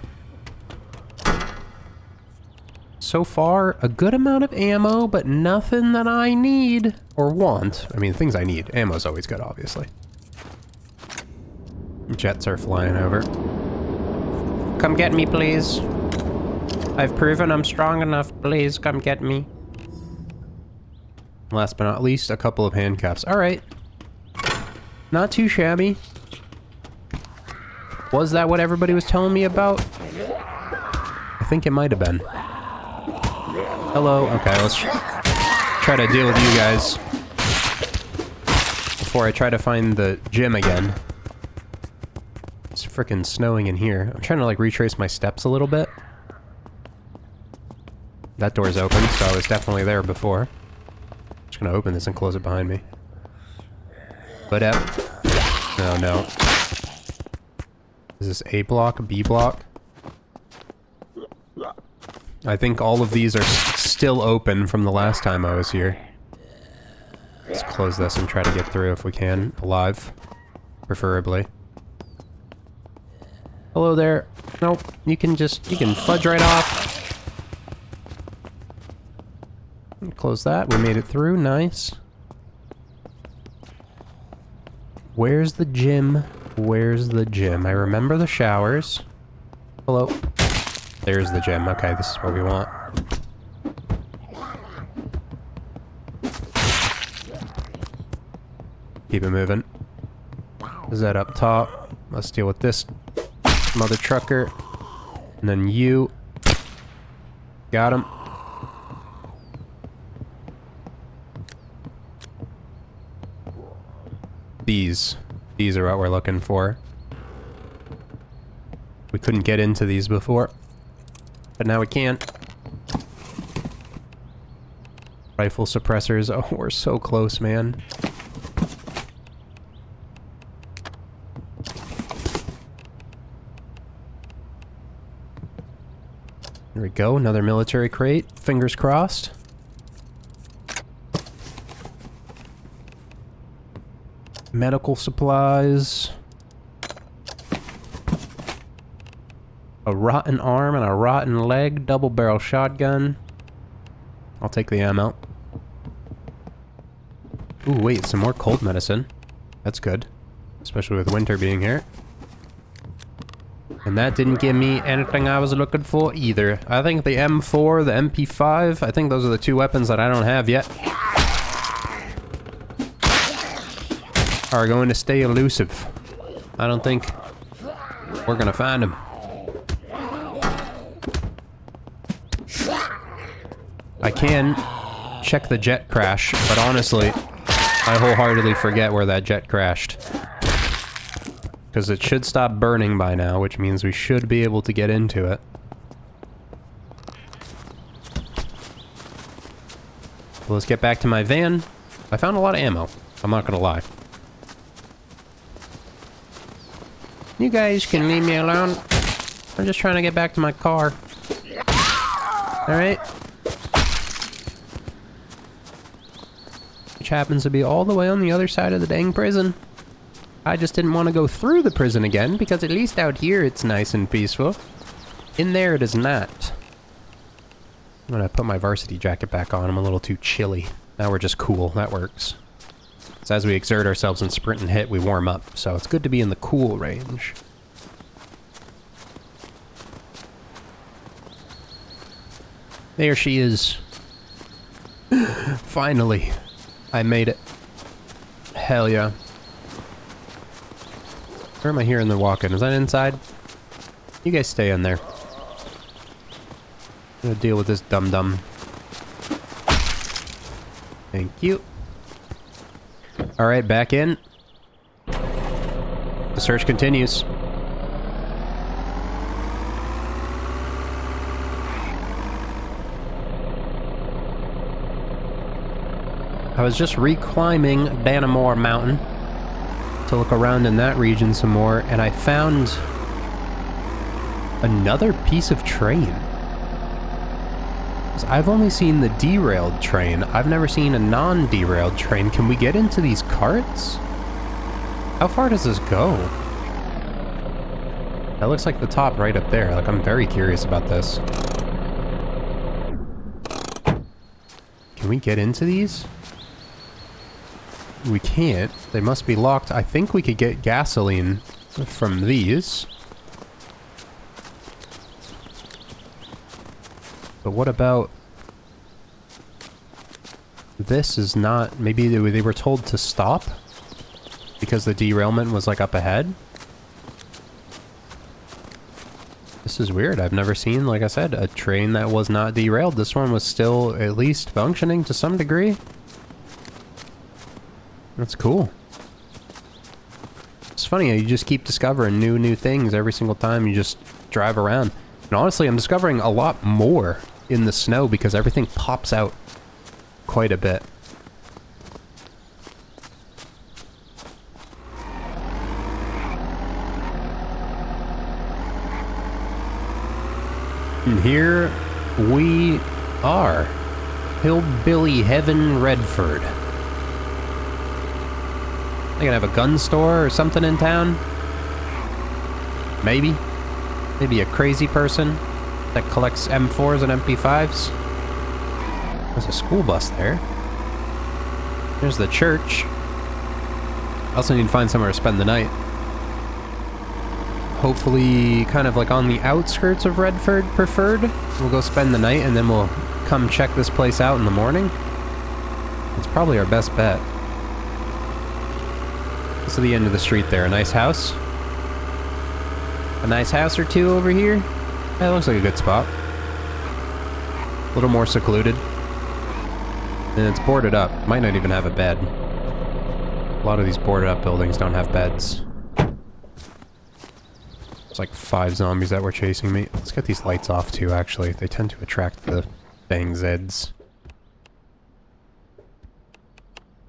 So far, a good amount of ammo, but nothing that I need or want. I mean, things I need. Ammo's always good, obviously. Jets are flying over. Come get me, please. I've proven I'm strong enough. Please, come get me. Last but not least, a couple of handcuffs. Alright. Not too shabby. Was that what everybody was telling me about? I think it might have been. Hello. Okay, let's try to deal with you guys before I try to find the gym again. It's frickin' snowing in here. I'm trying to like retrace my steps a little bit. That door's open, so I was definitely there before. Just gonna open this and close it behind me. But no, no. Is this A block, B block? I think all of these are still open from the last time I was here. Let's close this and try to get through if we can. Alive. Preferably. Hello there. Nope. You can fudge right off. Close that. We made it through. Nice. Where's the gym? Where's the gym? I remember the showers. Hello. There's the gym. Okay, this is what we want. Keep it moving. Is that up top? Let's deal with this mother trucker. And then you. Got him. These are what we're looking for. We couldn't get into these before. But now we can. Rifle suppressors. Oh, we're so close, man. There we go. Another military crate. Fingers crossed. Medical supplies. A rotten arm and a rotten leg. Double barrel shotgun. I'll take the ammo. Ooh, wait, some more cold medicine. That's good. Especially with winter being here. And that didn't give me anything I was looking for either. I think the M4, the MP5, I think those are the 2 weapons that I don't have yet. Are going to stay elusive. I don't think we're gonna find them. I can check the jet crash, but honestly, I wholeheartedly forget where that jet crashed. Because it should stop burning by now, which means we should be able to get into it. So let's get back to my van. I found a lot of ammo. I'm not gonna lie. You guys can leave me alone. I'm just trying to get back to my car. Alright? Which happens to be all the way on the other side of the dang prison. I just didn't want to go through the prison again, because at least out here it's nice and peaceful. In there it is not. I'm gonna put my varsity jacket back on. I'm a little too chilly. Now we're just cool. That works. So as we exert ourselves and sprint and hit, we warm up. So it's good to be in the cool range. There she is. Finally, I made it. Hell yeah. Where am I hearing the walking? Is that inside? You guys stay in there. I'm gonna deal with this dum-dum. Thank you. Alright, back in. The search continues. I was just re-climbing Banamore Mountain to look around in that region some more, and I found another piece of train. I've only seen the derailed train. I've never seen a non-derailed train. Can we get into these carts? How far does this go? That looks like the top right up there. Like, I'm very curious about this. Can we get into these? We can't. They must be locked. I think we could get gasoline from these. But what about... This is not... Maybe they were told to stop? Because the derailment was like up ahead? This is weird. I've never seen, like I said, a train that was not derailed. This one was still at least functioning to some degree. That's cool. It's funny how you just keep discovering new things every single time you just drive around. And honestly, I'm discovering a lot more in the snow because everything pops out quite a bit. And here we are. Hillbilly Heaven, Redford. They gonna have a gun store or something in town? Maybe. Maybe a crazy person that collects M4s and MP5s. There's a school bus there. There's the church. I also need to find somewhere to spend the night. Hopefully kind of like on the outskirts of Redford, preferred. We'll go spend the night and then we'll come check this place out in the morning. It's probably our best bet. To the end of the street there. A nice house. A nice house or two over here. That looks like a good spot. A little more secluded. And it's boarded up. Might not even have a bed. A lot of these boarded up buildings don't have beds. It's like 5 zombies that were chasing me. Let's get these lights off too, actually. They tend to attract the dang Zeds.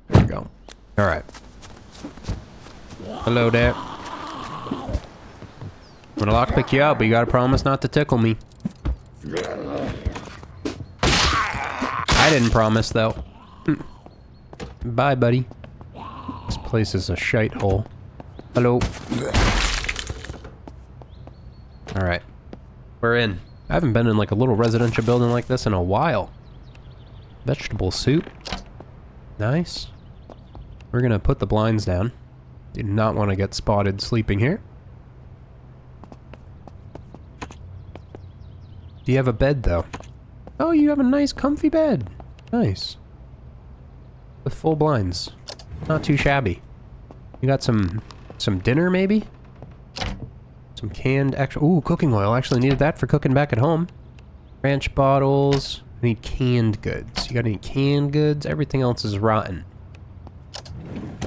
There we go. Alright. Hello there. I'm gonna lockpick you out, but you gotta promise not to tickle me. I didn't promise, though. Bye, buddy. This place is a shite hole. Hello. Alright. We're in. I haven't been in like a little residential building like this in a while. Vegetable soup. Nice. We're gonna put the blinds down. Did not want to get spotted sleeping here. Do you have a bed, though? Oh, you have a nice, comfy bed. Nice. With full blinds. Not too shabby. You got some dinner, maybe? Some canned extra... Ooh, cooking oil. Actually needed that for cooking back at home. Ranch bottles. I need canned goods. You got any canned goods? Everything else is rotten.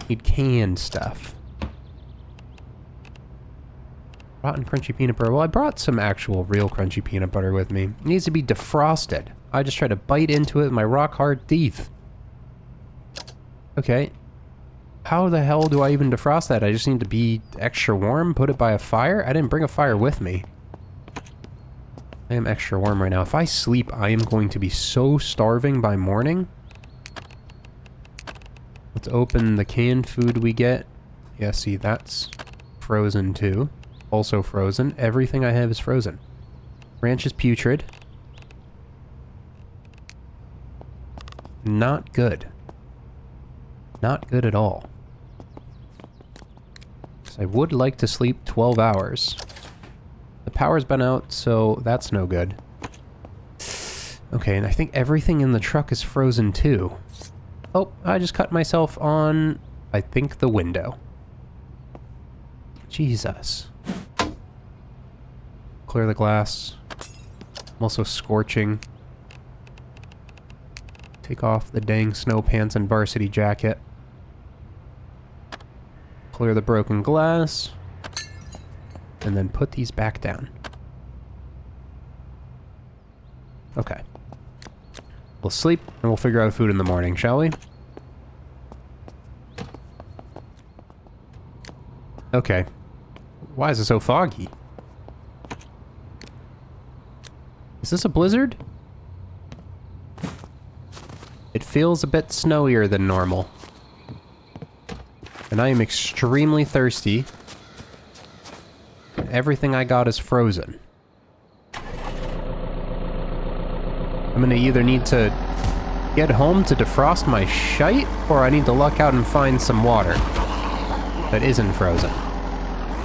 Need canned stuff. Rotten crunchy peanut butter. Well, I brought some actual real crunchy peanut butter with me. It needs to be defrosted. I just try to bite into it with my rock hard teeth. Okay. How the hell do I even defrost that? I just need to be extra warm, put it by a fire? I didn't bring a fire with me. I am extra warm right now. If I sleep, I am going to be so starving by morning. Let's open the canned food we get. Yeah, see, that's frozen too. Also frozen. Everything I have is frozen. Ranch is putrid. Not good. Not good at all. So I would like to sleep 12 hours. The power's been out, so that's no good. Okay, and I think everything in the truck is frozen too. Oh, I just cut myself on, I think, the window. Jesus. Clear the glass. I'm also scorching. Take off the dang snow pants and varsity jacket. Clear the broken glass. And then put these back down. Okay. We'll sleep, and we'll figure out food in the morning, shall we? Okay. Why is it so foggy? Is this a blizzard? It feels a bit snowier than normal. And I am extremely thirsty. Everything I got is frozen. I'm gonna either need to get home to defrost my shite, or I need to luck out and find some water that isn't frozen.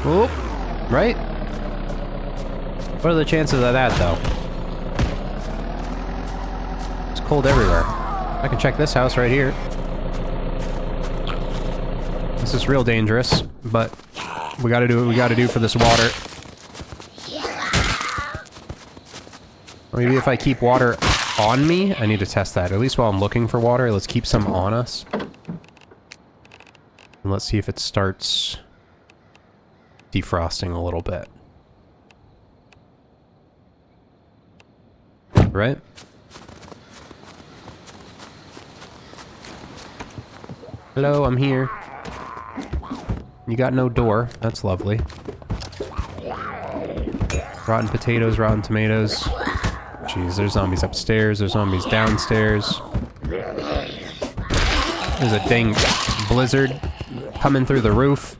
Oop, right? What are the chances of that, though? It's cold everywhere. I can check this house right here. This is real dangerous, but we gotta do what we gotta do for this water. Or maybe if I keep water on me, I need to test that. At least while I'm looking for water, let's keep some on us. And let's see if it starts defrosting a little bit. Right? Hello, I'm here. You got no door. That's lovely. Rotten potatoes, rotten tomatoes. Jeez, there's zombies upstairs, there's zombies downstairs. There's a dang blizzard coming through the roof.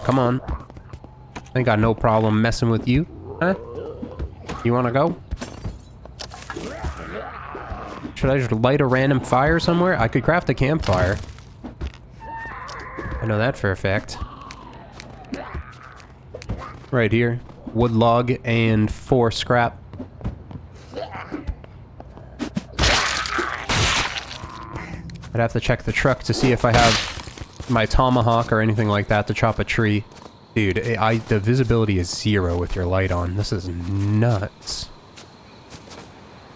Come on. I ain't got no problem messing with you. Huh? You wanna go? Should I just light a random fire somewhere? I could craft a campfire. I know that for a fact. Right here. Wood log and 4 scrap. I'd have to check the truck to see if I have my tomahawk or anything like that to chop a tree. Dude, the visibility is 0 with your light on. This is nuts.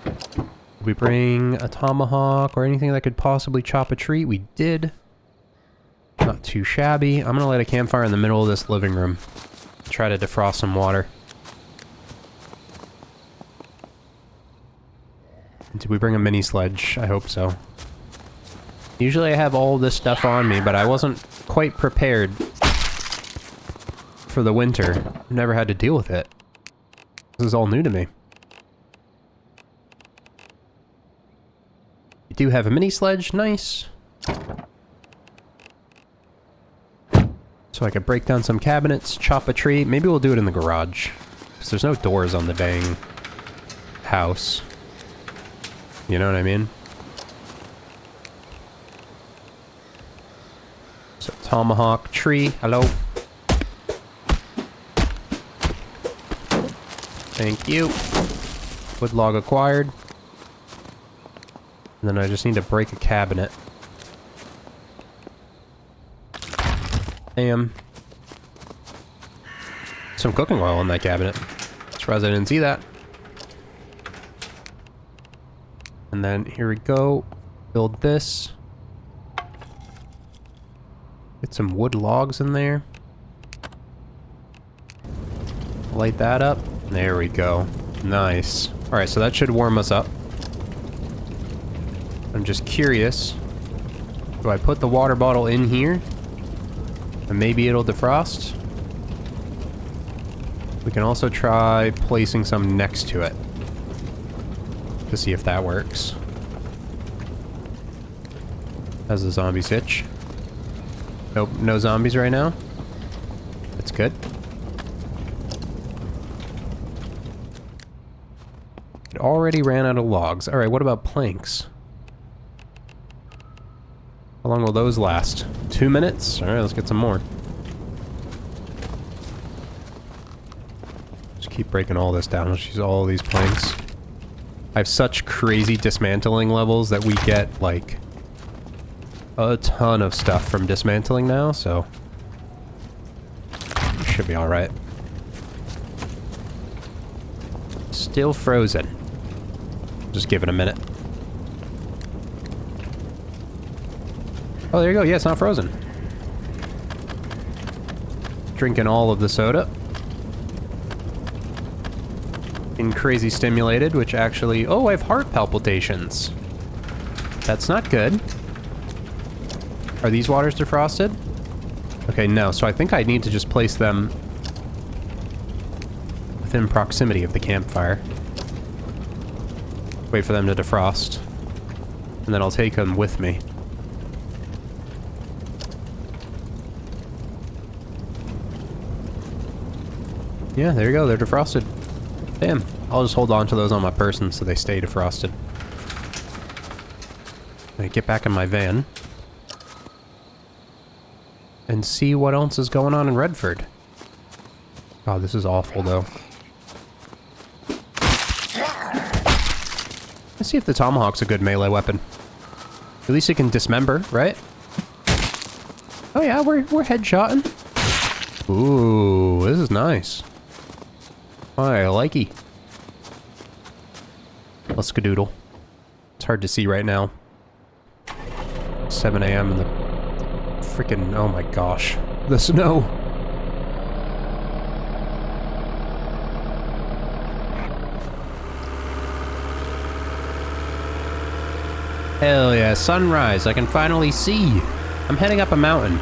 Did we bring a tomahawk or anything that could possibly chop a tree? We did. Not too shabby. I'm gonna light a campfire in the middle of this living room. Try to defrost some water. Did we bring a mini sledge? I hope so. Usually I have all this stuff on me, but I wasn't quite prepared for the winter. I've never had to deal with it. This is all new to me. You do have a mini sledge, nice. So I could break down some cabinets, chop a tree. Maybe we'll do it in the garage. Because there's no doors on the dang house. You know what I mean? So tomahawk, tree, hello. Thank you. Wood log acquired. And then I just need to break a cabinet. Damn. Some cooking oil in that cabinet. Surprised I didn't see that. And then here we go. Build this. Get some wood logs in there. Light that up. There we go. Nice. Alright, so that should warm us up. I'm just curious. Do I put the water bottle in here? And maybe it'll defrost? We can also try placing some next to it. To see if that works. How's the zombies hitch? Nope, no zombies right now. That's good. It already ran out of logs. Alright, what about planks? How long will those last? 2 minutes? Alright, let's get some more. Just keep breaking all this down. Let's use all these planks. I have such crazy dismantling levels that we get, like, a ton of stuff from dismantling now, so... should be alright. Still frozen. Just give it a minute. Oh, there you go. Yeah, it's not frozen. Drinking all of the soda. Being crazy stimulated, which actually... oh, I have heart palpitations. That's not good. Are these waters defrosted? Okay, no. So I think I need to just place them within proximity of the campfire. Wait for them to defrost. And then I'll take them with me. Yeah, there you go. They're defrosted. Damn. I'll just hold on to those on my person so they stay defrosted. I get back in my van. And see what else is going on in Redford. Oh, this is awful, though. Let's see if the tomahawk's a good melee weapon. At least it can dismember, right? Oh yeah, we're headshotting. Ooh, this is nice. I likey. Let's skadoodle. It's hard to see right now. 7 a.m. and the freaking, oh my gosh, the snow. Hell yeah, sunrise. I can finally see. I'm heading up a mountain.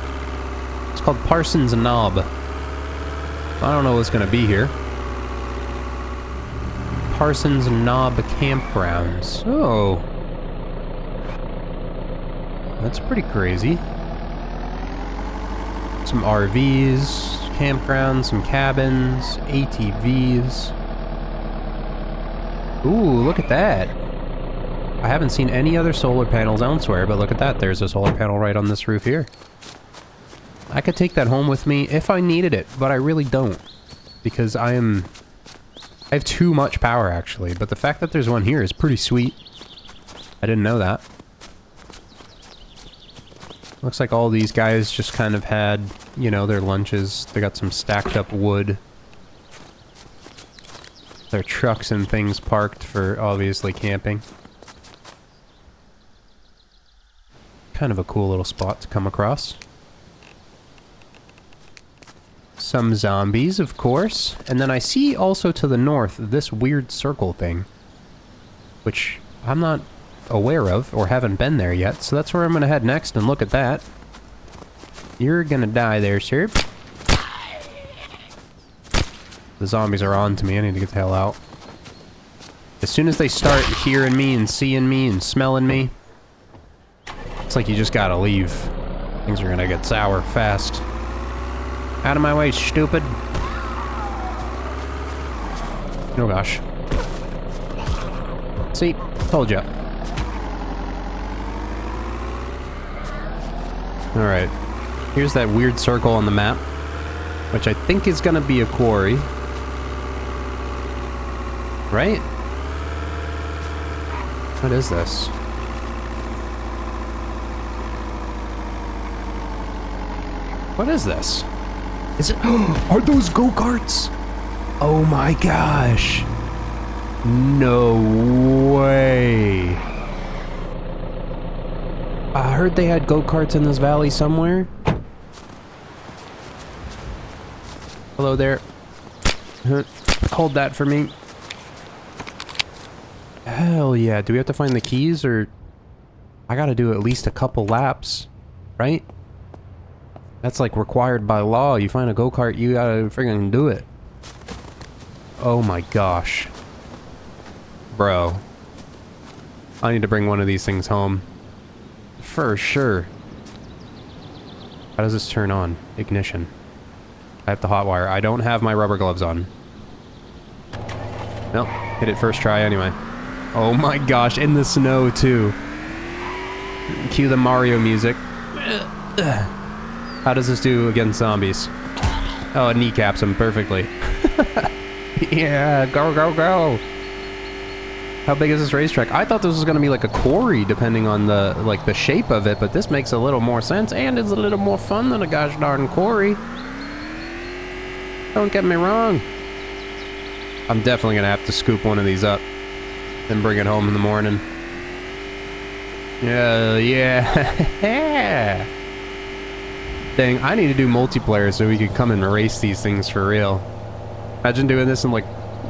It's called Parsons Knob. I don't know what's gonna be here. Parsons Knob Campgrounds. Oh. That's pretty crazy. Some RVs, campgrounds, some cabins, ATVs. Ooh, look at that. I haven't seen any other solar panels elsewhere, but look at that. There's a solar panel right on this roof here. I could take that home with me if I needed it, but I really don't. Because I have too much power, actually. But the fact that there's one here is pretty sweet. I didn't know that. Looks like all these guys just kind of had, you know, their lunches. They got some stacked up wood. Their trucks and things parked for, obviously, camping. Kind of a cool little spot to come across. Some zombies, of course. And then I see also to the north this weird circle thing. Which I'm not aware of or haven't been there yet. So that's where I'm going to head next and look at that. You're going to die there, sir. The zombies are on to me. I need to get the hell out. As soon as they start hearing me and seeing me and smelling me, it's like you just gotta leave. Things are gonna get sour fast. Out of my way, stupid. Oh gosh. See? Told ya. Alright. Here's that weird circle on the map, which I think is gonna be a quarry. Right? What is this? What is this? Is it? Are those go-karts? Oh my gosh. No way. I heard they had go-karts in this valley somewhere. Hello there. Hold that for me. Hell yeah. Do we have to find the keys, or... I gotta do at least a couple laps, right? That's like required by law. You find a go-kart, you gotta friggin' do it. Oh my gosh. Bro. I need to bring one of these things home. For sure. How does this turn on? Ignition. I have the hot wire. I don't have my rubber gloves on. Nope. Hit it first try anyway. Oh my gosh, in the snow too. Cue the Mario music. How does this do against zombies? Oh, it kneecaps them perfectly. Yeah, go, go, go. How big is this racetrack? I thought this was gonna be like a quarry, depending on the like the shape of it, but this makes a little more sense, and it's a little more fun than a gosh darn quarry. Don't get me wrong. I'm definitely gonna have to scoop one of these up and bring it home in the morning. Yeah. Dang, I need to do multiplayer so we can come and race these things for real. Imagine doing this in like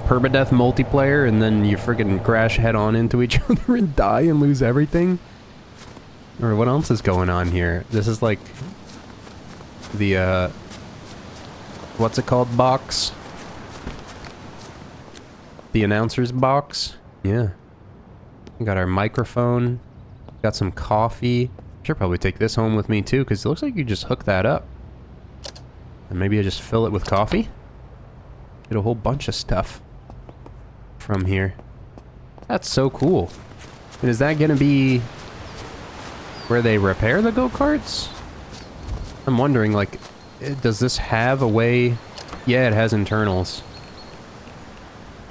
PERMADEATH multiplayer and then you freaking crash head on into each other and die and lose everything. Or what else is going on here? This is like the what's it called box? The announcer's box? Yeah. We got our microphone. Got some coffee. Should probably take this home with me too, because it looks like you just hook that up. And maybe I just fill it with coffee? Get a whole bunch of stuff from here. That's so cool. And is that gonna be where they repair the go-karts? I'm wondering, like, does this have a way? Yeah, it has internals.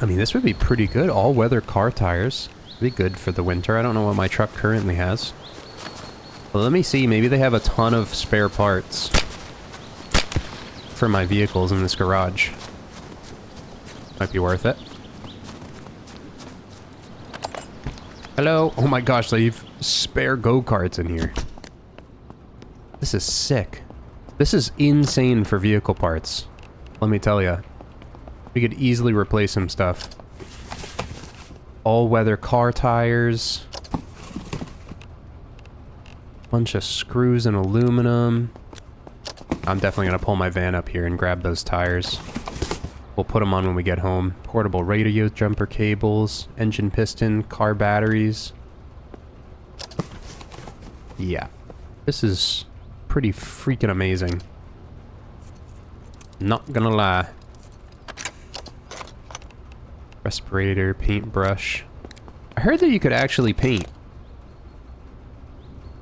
I mean, this would be pretty good. All-weather car tires. Be good for the winter. I don't know what my truck currently has. Well, let me see. Maybe they have a ton of spare parts for my vehicles in this garage. Might be worth it. Hello? Oh my gosh, they have spare go-karts in here. This is sick. This is insane for vehicle parts. Let me tell ya. We could easily replace some stuff. All-weather car tires. Bunch of screws and aluminum. I'm definitely gonna pull my van up here and grab those tires. We'll put them on when we get home. Portable radio jumper cables, engine piston, car batteries. Yeah. This is pretty freaking amazing. Not gonna lie. Respirator, paintbrush. I heard that you could actually paint.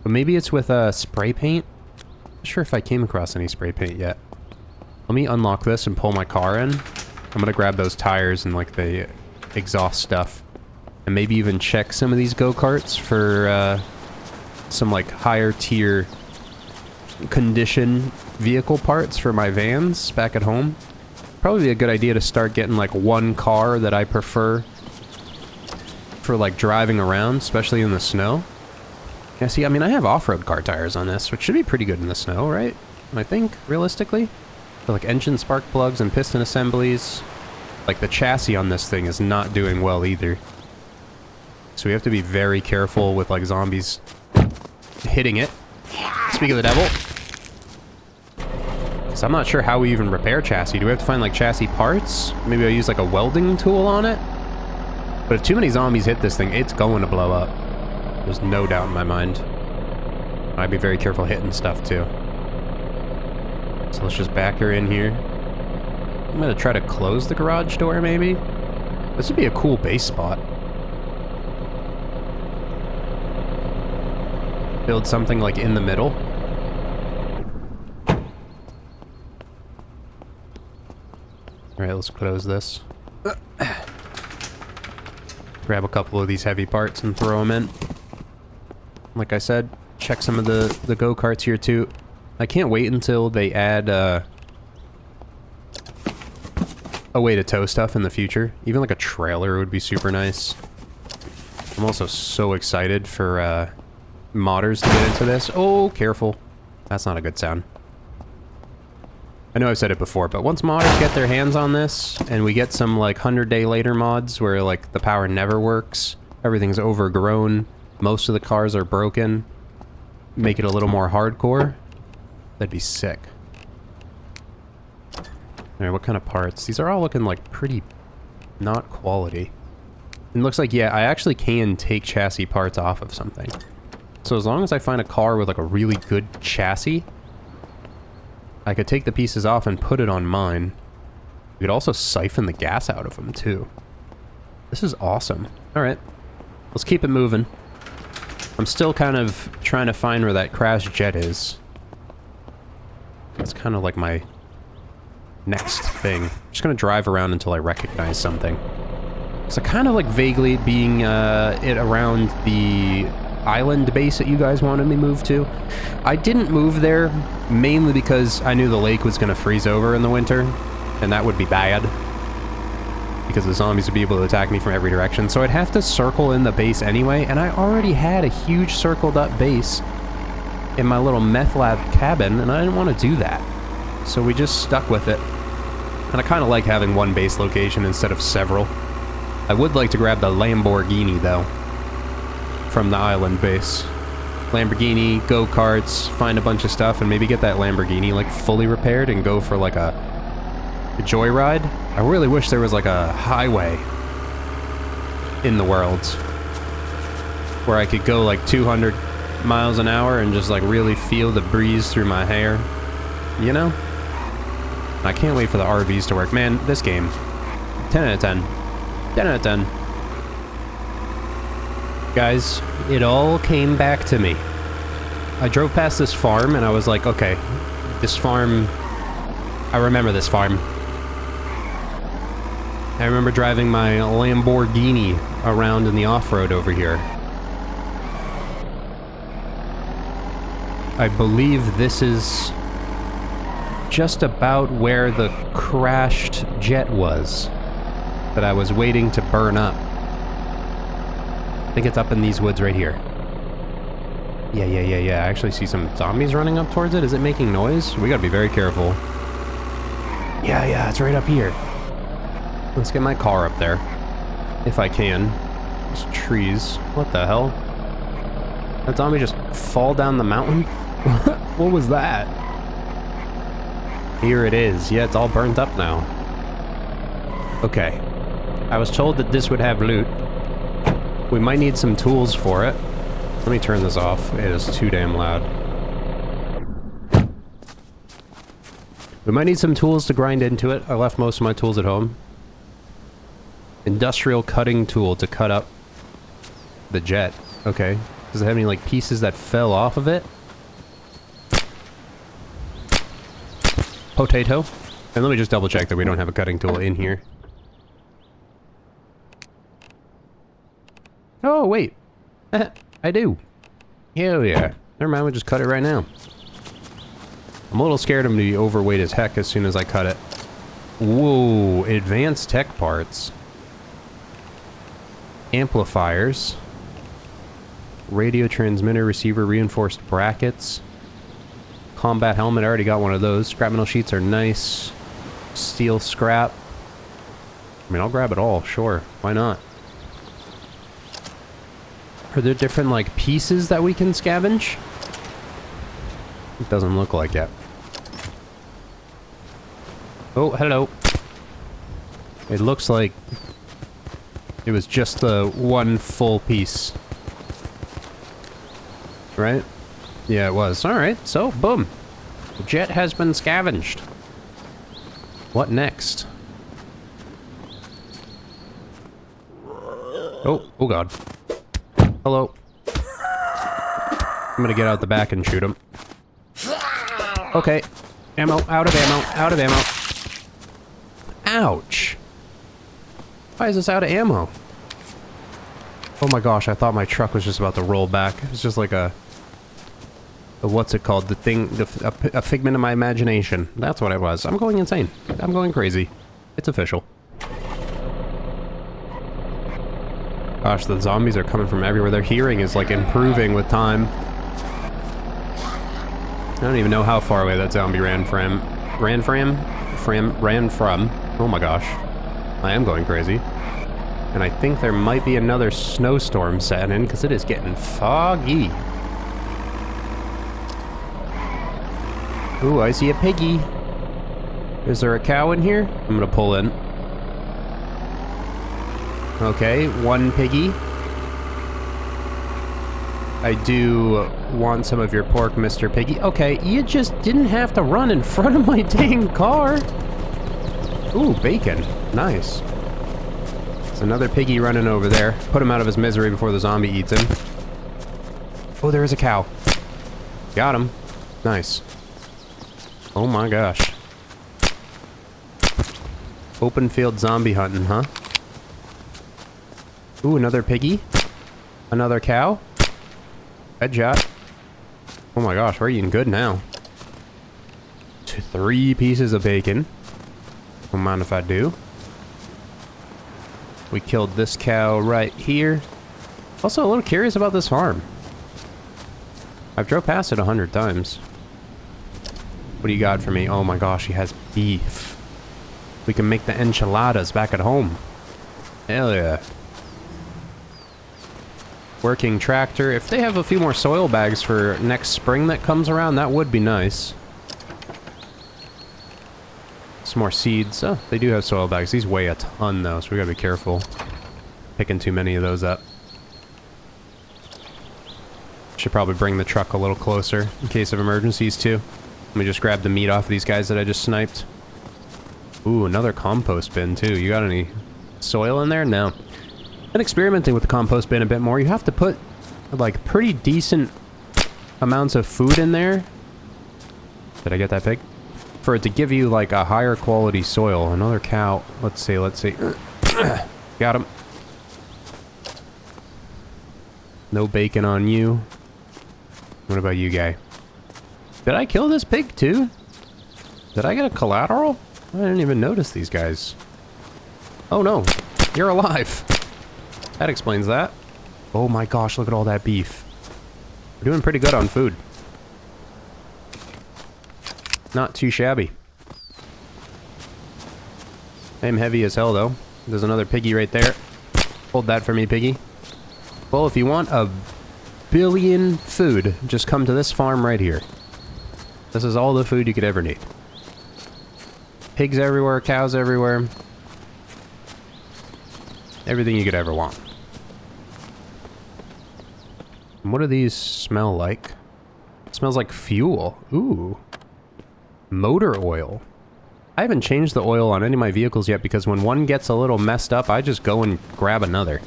But maybe it's with spray paint? Not sure if I came across any spray paint yet. Let me unlock this and pull my car in. I'm gonna grab those tires and like the exhaust stuff. And maybe even check some of these go-karts for some like higher tier condition vehicle parts for my vans back at home. Probably be a good idea to start getting like one car that I prefer for like driving around, especially in the snow. Yeah, see, I mean, I have off-road car tires on this, which should be pretty good in the snow, right? I think, realistically. For like engine spark plugs and piston assemblies. Like the chassis on this thing is not doing well either. So we have to be very careful with like zombies hitting it. Speak of the devil. So I'm not sure how we even repair chassis. Do we have to find like chassis parts? Maybe I'll use like a welding tool on it? But if too many zombies hit this thing, it's going to blow up. There's no doubt in my mind. I'd be very careful hitting stuff too. So let's just back her in here. I'm gonna try to close the garage door maybe. This would be a cool base spot. Build something like in the middle. Alright, let's close this. Grab a couple of these heavy parts and throw them in. Like I said, check some of the go-karts here too. I can't wait until they add a way to tow stuff in the future. Even like a trailer would be super nice. I'm also so excited for modders to get into this. Oh, careful. That's not a good sound. I know I've said it before, but once modders get their hands on this, and we get some like 100-day later mods where like the power never works, everything's overgrown, most of the cars are broken, make it a little more hardcore, that'd be sick. Alright, what kind of parts? These are all looking like pretty not quality. It looks like, yeah, I actually can take chassis parts off of something. So as long as I find a car with like a really good chassis, I could take the pieces off and put it on mine. We could also siphon the gas out of them too. This is awesome. Alright, let's keep it moving. I'm still kind of trying to find where that crashed jet is. That's kind of like my next thing. I'm just gonna drive around until I recognize something. So kind of like vaguely being it around the island base that you guys wanted me moved to. I didn't move there mainly because I knew the lake was going to freeze over in the winter, and that would be bad because the zombies would be able to attack me from every direction. So I'd have to circle in the base anyway, and I already had a huge circled up base in my little meth lab cabin, and I didn't want to do that. So we just stuck with it. And I kind of like having one base location instead of several. I would like to grab the Lamborghini, though, from the island base. Lamborghini, go-karts, find a bunch of stuff, and maybe get that Lamborghini, like, fully repaired and go for, like, a joyride. I really wish there was, like, a highway in the world where I could go, like, 200 miles an hour and just, like, really feel the breeze through my hair. You know? I can't wait for the RVs to work. Man, this game, 10 out of 10. 10 out of 10. Guys, it all came back to me. I drove past this farm and I was like, okay, this farm, I remember this farm. I remember driving my Lamborghini around in the off-road over here. I believe this is just about where the crashed jet was that I was waiting to burn up. I think it's up in these woods right here. Yeah. I actually see some zombies running up towards it. Is it making noise? We gotta be very careful. Yeah, it's right up here. Let's get my car up there. If I can. There's trees. What the hell? That zombie just fall down the mountain? What was that? Here it is. Yeah, it's all burnt up now. Okay. I was told that this would have loot. We might need some tools for it. Let me turn this off. It is too damn loud. We might need some tools to grind into it. I left most of my tools at home. Industrial cutting tool to cut up the jet. Okay. Does it have any, like, pieces that fell off of it? Potato. And let me just double check that we don't have a cutting tool in here. Oh, wait. I do. Hell yeah. Never mind, we'll just cut it right now. I'm a little scared I'm gonna be overweight as heck as soon as I cut it. Whoa, advanced tech parts. Amplifiers. Radio transmitter, receiver, reinforced brackets. Combat helmet, I already got one of those. Scrap metal sheets are nice. Steel scrap. I mean, I'll grab it all, sure. Why not? Are there different, like, pieces that we can scavenge? It doesn't look like it. Oh, hello. It looks like it was just the one full piece. Right? Yeah, it was. Alright, so, boom. The jet has been scavenged. What next? Oh god. Hello. I'm gonna get out the back and shoot him. Okay. Ammo, out of ammo, out of ammo. Ouch. Why is this out of ammo? Oh my gosh, I thought my truck was just about to roll back. It's just like a what's it called? The thing, a figment of my imagination. That's what it was. I'm going insane. I'm going crazy. It's official. Gosh, the zombies are coming from everywhere. Their hearing is, like, improving with time. I don't even know how far away that zombie ran from. Ran from. Oh my gosh. I am going crazy. And I think there might be another snowstorm setting in, because it is getting foggy. Ooh, I see a piggy. Is there a cow in here? I'm gonna pull in. Okay, one piggy. I do want some of your pork, Mr. Piggy. Okay, you just didn't have to run in front of my dang car. Ooh, bacon. Nice. There's another piggy running over there. Put him out of his misery before the zombie eats him. Oh, there is a cow. Got him. Nice. Oh my gosh. Open field zombie hunting, huh? Ooh, another piggy. Another cow. Headshot. Oh my gosh, we're eating good now. 3 pieces of bacon. Don't mind if I do. We killed this cow right here. Also, a little curious about this farm. I've drove past it 100 times. What do you got for me? Oh my gosh, he has beef. We can make the enchiladas back at home. Hell yeah. Working tractor. If they have a few more soil bags for next spring that comes around, that would be nice. Some more seeds. Oh, they do have soil bags. These weigh a ton though, so we gotta be careful picking too many of those up. Should probably bring the truck a little closer in case of emergencies too. Let me just grab the meat off of these guys that I just sniped. Ooh, another compost bin too. You got any soil in there? No. Been experimenting with the compost bin a bit more. You have to put like pretty decent amounts of food in there. Did I get that pig? For it to give you like a higher quality soil. Another cow. Let's see. Got him. No bacon on you. What about you, guy? Did I kill this pig too? Did I get a collateral? I didn't even notice these guys. Oh no, you're alive. That explains that. Oh my gosh, look at all that beef. We're doing pretty good on food. Not too shabby. I'm heavy as hell though. There's another piggy right there. Hold that for me, piggy. Well, if you want a billion food, just come to this farm right here. This is all the food you could ever need. Pigs everywhere, cows everywhere. Everything you could ever want. And what do these smell like? It smells like fuel. Ooh. Motor oil. I haven't changed the oil on any of my vehicles yet because when one gets a little messed up, I just go and grab another.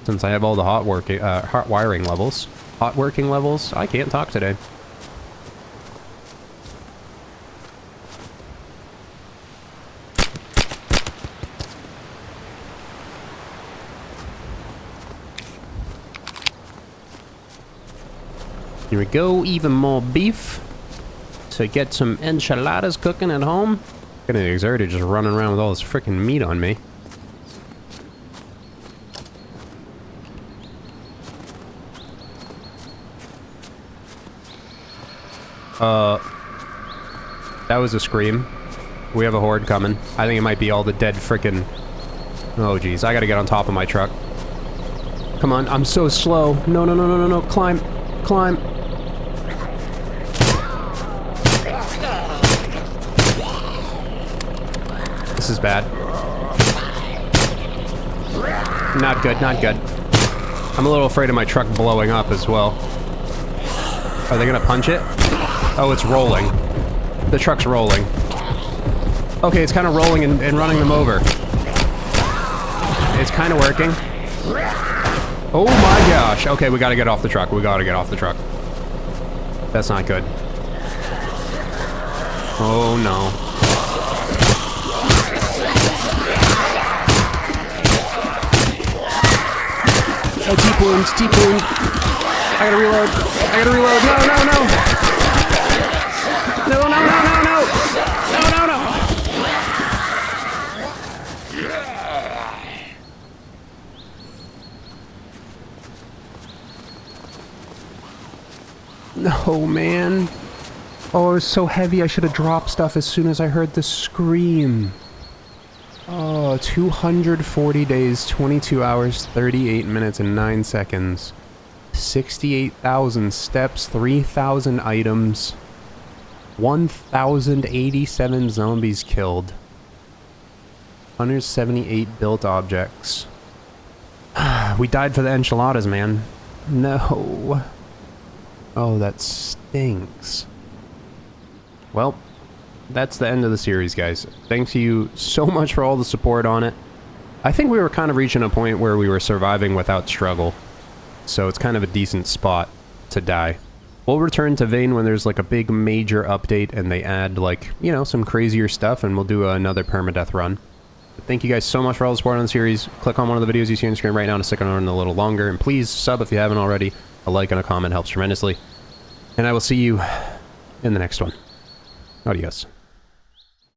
Since I have all the hot wiring levels. Hot working levels? I can't talk today. Here we go, even more beef. To get some enchiladas cooking at home. Getting exerted just running around with all this freaking meat on me. That was a scream. We have a horde coming. I think it might be all the dead frickin'... Oh geez, I gotta get on top of my truck. Come on, I'm so slow. No, no, no, no, no, no, climb. Climb. This is bad. Not good, not good. I'm a little afraid of my truck blowing up as well. Are they gonna punch it? Oh, it's rolling. The truck's rolling. Okay, it's kind of rolling and running them over. It's kind of working. Oh my gosh. Okay, we gotta get off the truck. We gotta get off the truck. That's not good. Oh no. Oh, deep wounds, deep wound. I gotta reload. I gotta reload. No, no, no. No, no, no, no, no. No, no, no. No, man. Oh, it was so heavy I should have dropped stuff as soon as I heard the scream. Oh, 240 days, 22 hours, 38 minutes, and 9 seconds. 68,000 steps, 3,000 items, 1,087 zombies killed, 178 built objects. We died for the enchiladas, man. No. Oh, that stinks. Well, that's the end of the series, guys. Thanks you so much for all the support on it. I think we were kind of reaching a point where we were surviving without struggle. So it's kind of a decent spot to die. We'll return to Vane when there's like a big major update and they add like, you know, some crazier stuff and we'll do another permadeath run. But thank you guys so much for all the support on the series. Click on one of the videos you see on the screen right now to stick around a little longer. And please sub if you haven't already. A like and a comment helps tremendously. And I will see you in the next one. Adios.